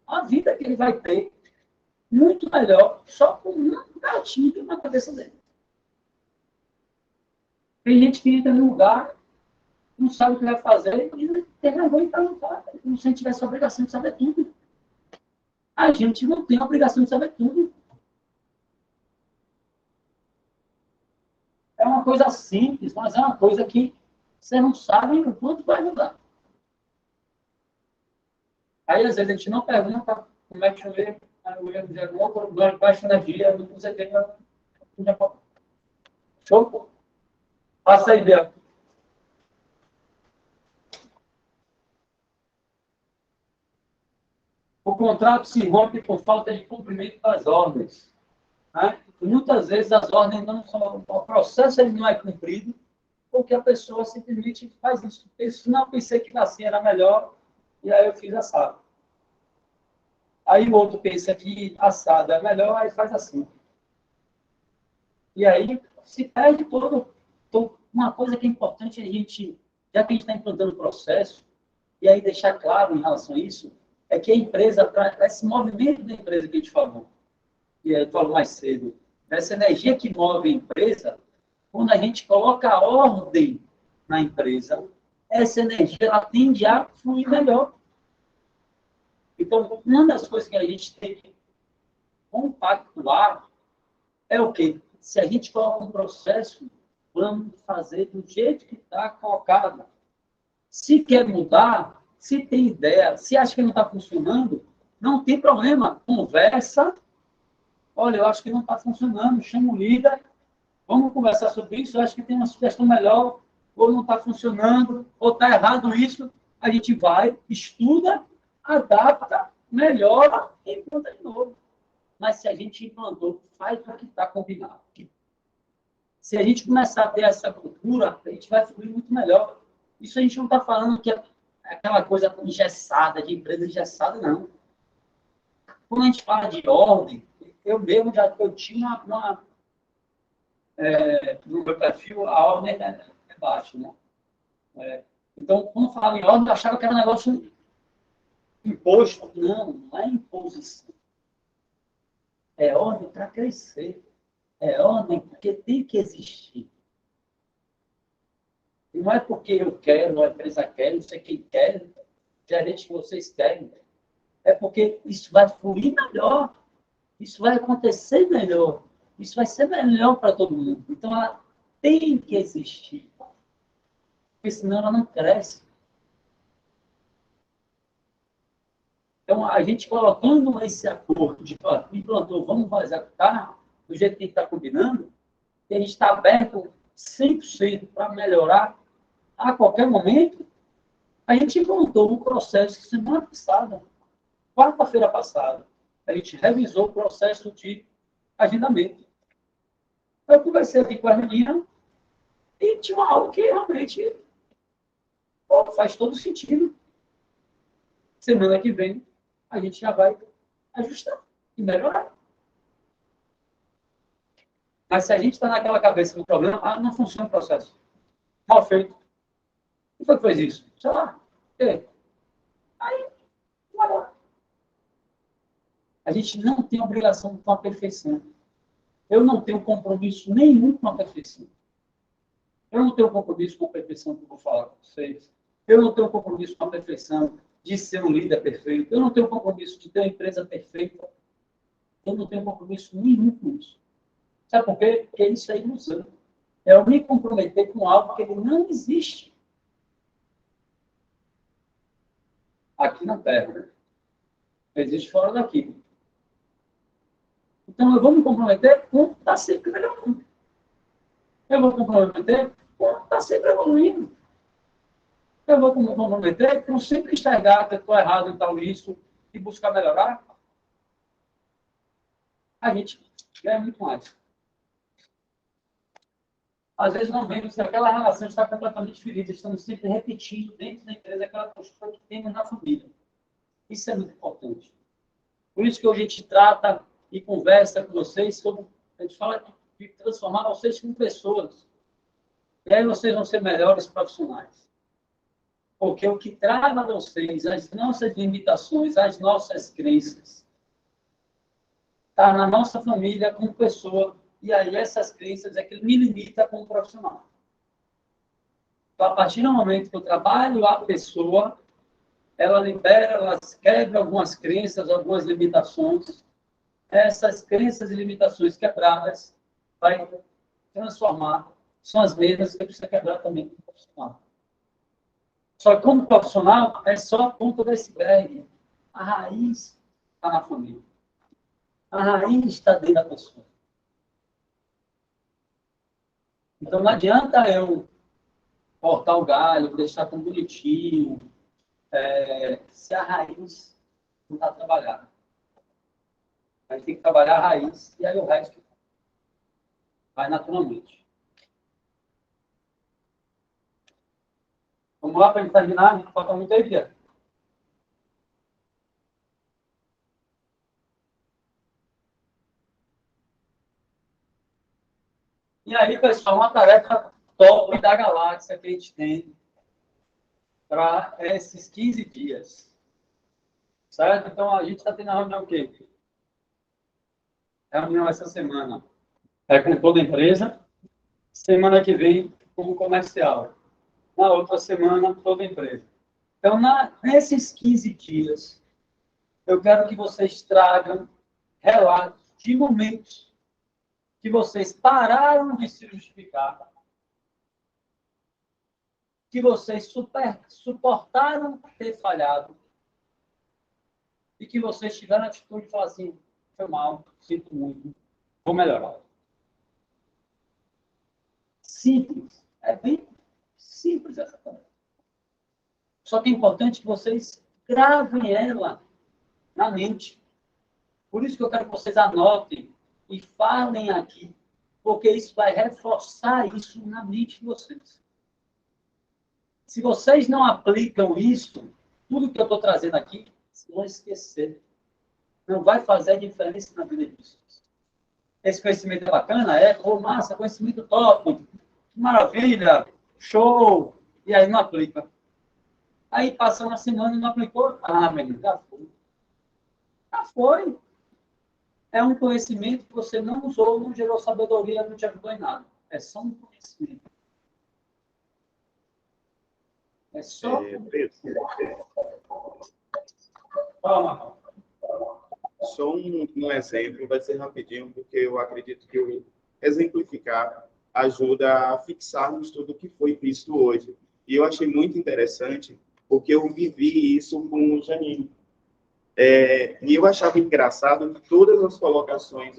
A vida que ele vai ter, muito melhor, só com um gatilho na cabeça dele. Tem gente que entra no lugar, não sabe o que vai fazer, e não tem vergonha de perguntar. Como se a gente tivesse a obrigação de saber tudo. A gente não tem a obrigação de saber tudo. É uma coisa simples, mas é uma coisa que você não sabe o quanto vai mudar. Aí, às vezes, a gente não pergunta como é que chover, o erro de novo, baixa energia, não sei o que. Show? Passa a ideia. O contrato se rompe por falta de cumprimento das ordens. Né? Muitas vezes as ordens não são, o processo ele não é cumprido, porque a pessoa simplesmente faz isso. Isso não, pensei que assim era melhor, e aí eu fiz assado. Aí o outro pensa que assado é melhor, aí faz assim. E aí se perde todo. Então, uma coisa que é importante a gente, já que a gente está implantando o processo, e aí deixar claro em relação a isso, é que a empresa, esse movimento da empresa que a gente falou, e eu falo mais cedo, essa energia que move a empresa, quando a gente coloca a ordem na empresa, essa energia ela tende a fluir melhor. Então, uma das coisas que a gente tem que compactuar é o quê? Se a gente coloca um processo, vamos fazer do jeito que está colocado. Se quer mudar, se tem ideia, se acha que não está funcionando, não tem problema. Conversa. Olha, eu acho que não está funcionando. Chama o líder. Vamos conversar sobre isso. Eu acho que tem uma sugestão melhor. Ou não está funcionando. Ou está errado isso. A gente vai, estuda, adapta, melhora e implanta de novo. Mas se a gente implantou, faz o que está combinado. Se a gente começar a ter essa cultura, a gente vai fluir muito melhor. Isso a gente não está falando que é aquela coisa engessada, de empresa engessada, não. Quando a gente fala de ordem, eu mesmo eu tinha no meu perfil, a ordem é baixa, né? Então, quando falava em ordem, eu achava que era um negócio imposto. Não, não é imposição. É ordem para crescer. É ordem porque tem que existir. E não é porque eu quero, a empresa quer, não sei quem quer, gerente que vocês querem. É porque isso vai fluir melhor, isso vai acontecer melhor, isso vai ser melhor para todo mundo. Então, ela tem que existir, porque senão ela não cresce. Então, a gente colocando esse acordo de implantou, vamos executar do jeito que está combinando, e a gente está aberto 100% para melhorar a qualquer momento. A gente implantou um processo semana passada, quarta-feira passada. A gente revisou o processo de agendamento. Eu conversei aqui com a menina e tinha algo que realmente faz todo sentido. Semana que vem, a gente já vai ajustar e melhorar. Mas se a gente está naquela cabeça do problema, não funciona o processo. Mal feito. Quem foi que fez isso? Sei lá. Aí, melhor. A gente não tem obrigação com a perfeição. Eu não tenho compromisso nenhum com a perfeição. Eu não tenho compromisso com a perfeição que eu vou falar com vocês. Eu não tenho compromisso com a perfeição de ser um líder perfeito. Eu não tenho compromisso de ter uma empresa perfeita. Eu não tenho compromisso nenhum com isso. Sabe por quê? Porque isso é ilusão. É eu me comprometer com algo que ele não existe aqui na Terra. Existe fora daqui. Então, eu vou me comprometer com estar sempre melhorando. Eu vou me comprometer com estar sempre evoluindo. Eu vou me comprometer com sempre enxergar que eu estou errado em tal isso e buscar melhorar. A gente ganha muito mais. Às vezes não vemos que aquela relação está completamente ferida. Estamos sempre repetindo dentro da empresa aquela postura que temos na família. Isso é muito importante. Por isso que hoje a gente trata e conversa com vocês sobre, a gente fala de transformar vocês como pessoas. E aí vocês vão ser melhores profissionais. Porque o que trava vocês, as nossas limitações, as nossas crenças, está na nossa família como pessoa. E aí essas crenças é que me limita como profissional. Então, a partir do momento que eu trabalho a pessoa, ela libera, ela quebra algumas crenças, algumas limitações. Essas crenças e limitações quebradas vai transformar. São as mesmas que precisa quebrar também como profissional. Só que como profissional, é só a ponta do iceberg. A raiz está na família. A raiz está dentro da pessoa. Então, não adianta eu cortar o galho, deixar tão bonitinho, se a raiz não está trabalhada. A gente tem que trabalhar a raiz e aí o resto vai naturalmente. Vamos lá para a gente terminar? Não falta muito aí, Bia. E aí, pessoal, uma tarefa top da galáxia que a gente tem para esses 15 dias. Certo? Então, a gente está tendo a reunião o quê? Reunião essa semana. É com toda a empresa. Semana que vem, com o comercial. Na outra semana, toda a empresa. Então, nesses 15 dias, eu quero que vocês tragam relatos de momentos que vocês pararam de se justificar, que vocês suportaram ter falhado e que vocês tiveram a atitude de falar assim, foi mal, sinto muito, vou melhorar. Simples. É bem simples essa coisa. Só que é importante que vocês gravem ela na mente. Por isso que eu quero que vocês anotem e falem aqui, porque isso vai reforçar isso na mente de vocês. Se vocês não aplicam isso, tudo que eu estou trazendo aqui, vocês vão esquecer. Não vai fazer diferença na vida de vocês. Esse conhecimento é bacana? Massa, conhecimento top, maravilha, show, e aí não aplica. Aí passa uma semana e não aplicou, menino, já foi. Já foi. É um conhecimento que você não usou, não gerou sabedoria, não te ajudou em nada. É só um conhecimento. É só. Toma. Só um exemplo, vai ser rapidinho, porque eu acredito que o exemplificar ajuda a fixarmos tudo o que foi visto hoje. E eu achei muito interessante, porque eu vivi isso com o Janine. E eu achava engraçado que todas as colocações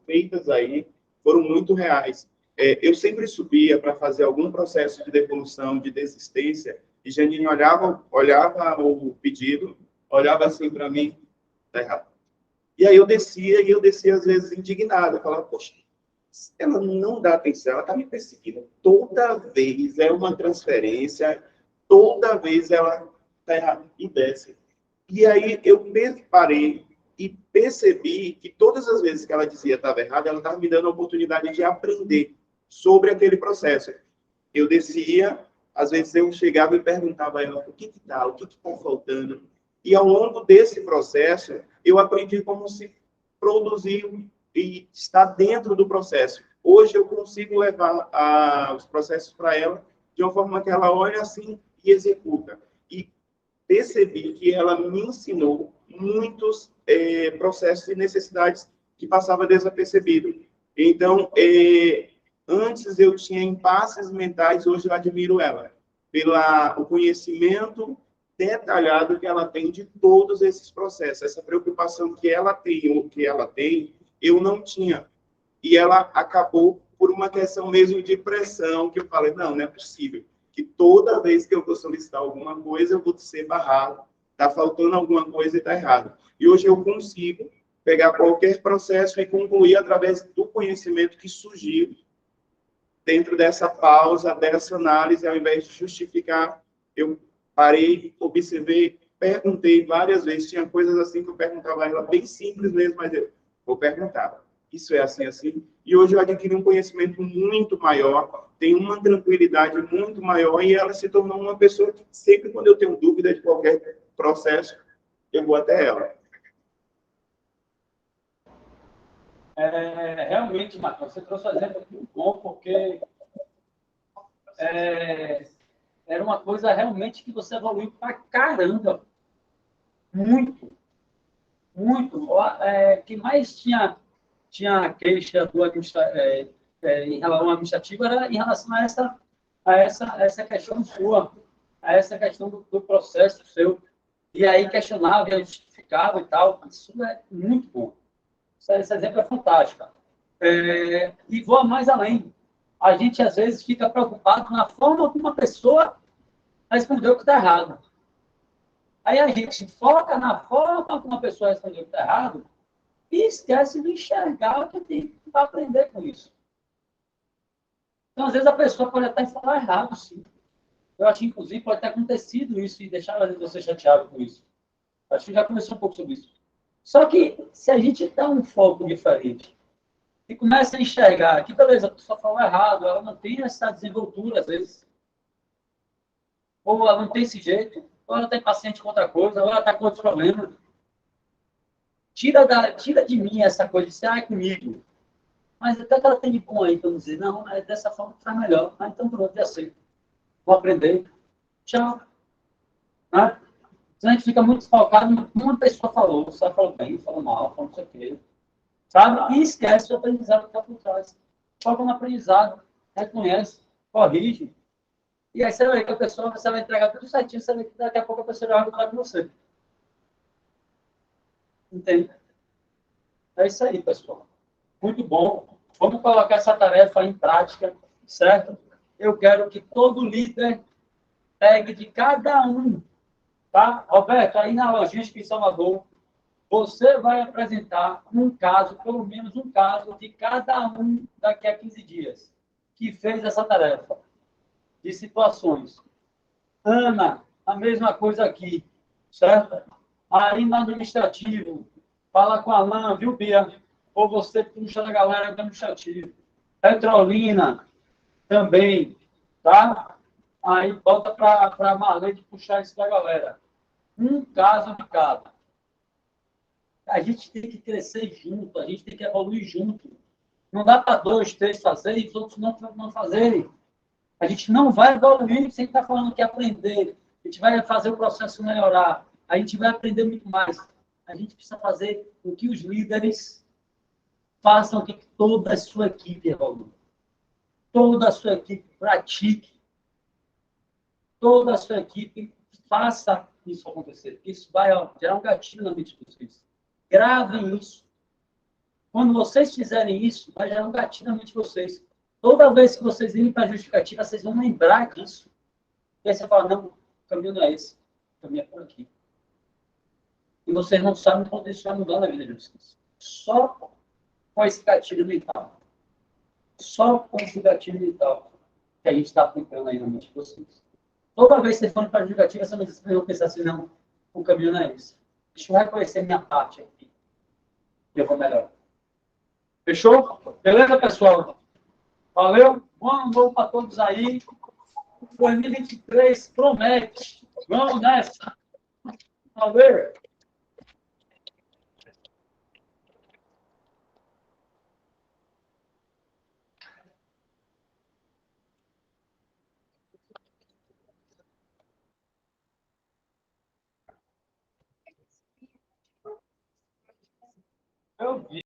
feitas aí foram muito reais. Eu sempre subia para fazer algum processo de devolução, de desistência, e Janine olhava o pedido, olhava assim para mim, tá errado. E aí eu descia às vezes indignado, eu falava, poxa, ela não dá atenção, ela está me perseguindo. Toda vez é uma transferência, toda vez ela está errada e desce. E aí eu parei e percebi que todas as vezes que ela dizia que estava errada, ela estava me dando a oportunidade de aprender sobre aquele processo. Eu descia, às vezes eu chegava e perguntava a ela o que está, o que está faltando. E ao longo desse processo, eu aprendi como se produzir e estar dentro do processo. Hoje eu consigo levar os processos para ela de uma forma que ela olha assim e executa. E percebi que ela me ensinou muitos processos e necessidades que passava desapercebido. Então, antes eu tinha impasses mentais, hoje eu admiro ela pelo conhecimento detalhado que ela tem de todos esses processos. Essa preocupação que ela tem, eu não tinha. E ela acabou por uma questão mesmo de pressão, que eu falei, não é possível que toda vez que eu vou solicitar alguma coisa, eu vou ser barrado, está faltando alguma coisa e está errado. E hoje eu consigo pegar qualquer processo e concluir através do conhecimento que surgiu dentro dessa pausa, dessa análise, ao invés de justificar, eu parei, observei, perguntei várias vezes, tinha coisas assim que eu perguntava a ela, bem simples mesmo, mas eu vou perguntar. Isso é assim, assim. E hoje eu adquiri um conhecimento muito maior, tenho uma tranquilidade muito maior, e ela se tornou uma pessoa que sempre quando eu tenho dúvida de qualquer processo, eu vou até ela. Realmente, Marcos, você trouxe um exemplo muito bom, porque era uma coisa realmente que você evoluiu pra caramba. Muito, muito. Que mais tinha queixa do em relação ao administrativo era em relação a essa questão sua, a essa questão do processo seu. E aí questionava, e justificava e tal. Isso é muito bom. Esse exemplo é fantástico. E vou mais além. A gente, às vezes, fica preocupado na forma como uma pessoa respondeu que está errado. Aí a gente foca na forma como uma pessoa respondeu que está errado e esquece de enxergar que tem que aprender com isso. Então, às vezes, a pessoa pode até falar errado, sim. Eu acho que, inclusive, pode ter acontecido isso e deixar você chateado com isso. Acho que já começou um pouco sobre isso. Só que, se a gente dá um foco diferente e começa a enxergar que, beleza, a pessoa falou errado, ela não tem essa desenvoltura, às vezes, ou ela não tem esse jeito, ou ela tem paciente com outra coisa, ou ela está com outros problemas. Tira de mim essa coisa de ser, é comigo. Mas até que ela tem de bom aí para dizer, não, é dessa forma que está melhor. Ah, então pronto, já sei. Vou aprender. Tchau. Né? Então, a gente fica muito focado no que uma pessoa falou. Só falou bem, falou mal, falou não sei o quê. Sabe? E esquece o aprendizado que está por trás. Foca no aprendizado, reconhece, corrige. E aí você vai ver que a pessoa, você vai entregar tudo certinho, você vai ver que daqui a pouco a pessoa já vai falar com você. Entende? É isso aí, pessoal. Muito bom. Vamos colocar essa tarefa em prática, certo? Eu quero que todo líder pegue de cada um, tá? Roberto, aí na logística em Salvador, você vai apresentar um caso, pelo menos um caso, de cada um daqui a 15 dias, que fez essa tarefa, de situações. Ana, a mesma coisa aqui, certo? Aí no administrativo, fala com a Alain, viu, Bia? Ou você puxa da galera do administrativo. Petrolina, também, tá? Aí volta para a Marlene puxar isso da galera. Um caso de cada. A gente tem que crescer junto, a gente tem que evoluir junto. Não dá para 2, 3 fazerem e os outros não fazerem. A gente não vai evoluir sem estar falando que aprender. A gente vai fazer o processo melhorar. A gente vai aprender muito mais. a gente precisa fazer com que os líderes façam com que toda a sua equipe evolua. Toda a sua equipe pratique. Toda a sua equipe faça isso acontecer. Isso vai gerar um gatilho na mente de vocês. Gravem isso. Quando vocês fizerem isso, vai gerar um gatilho na mente de vocês. Toda vez que vocês irem para a justificativa, vocês vão lembrar disso. E aí você fala, não, o caminho não é esse. O caminho é por aqui. E vocês não sabem quando isso vai mudar na vida de vocês. Só com esse gatilho mental. Só com esse gatilho mental que a gente está aplicando aí na mente de vocês. Toda vez que vocês forem para a justificativa, vocês vão pensar assim, não, o caminho não é esse. Deixa eu reconhecer minha parte aqui. E eu vou melhorar. Fechou? Beleza, pessoal? Valeu? Bom ano novo para todos aí. 2023 promete. Vamos nessa. Valeu. Eu vi.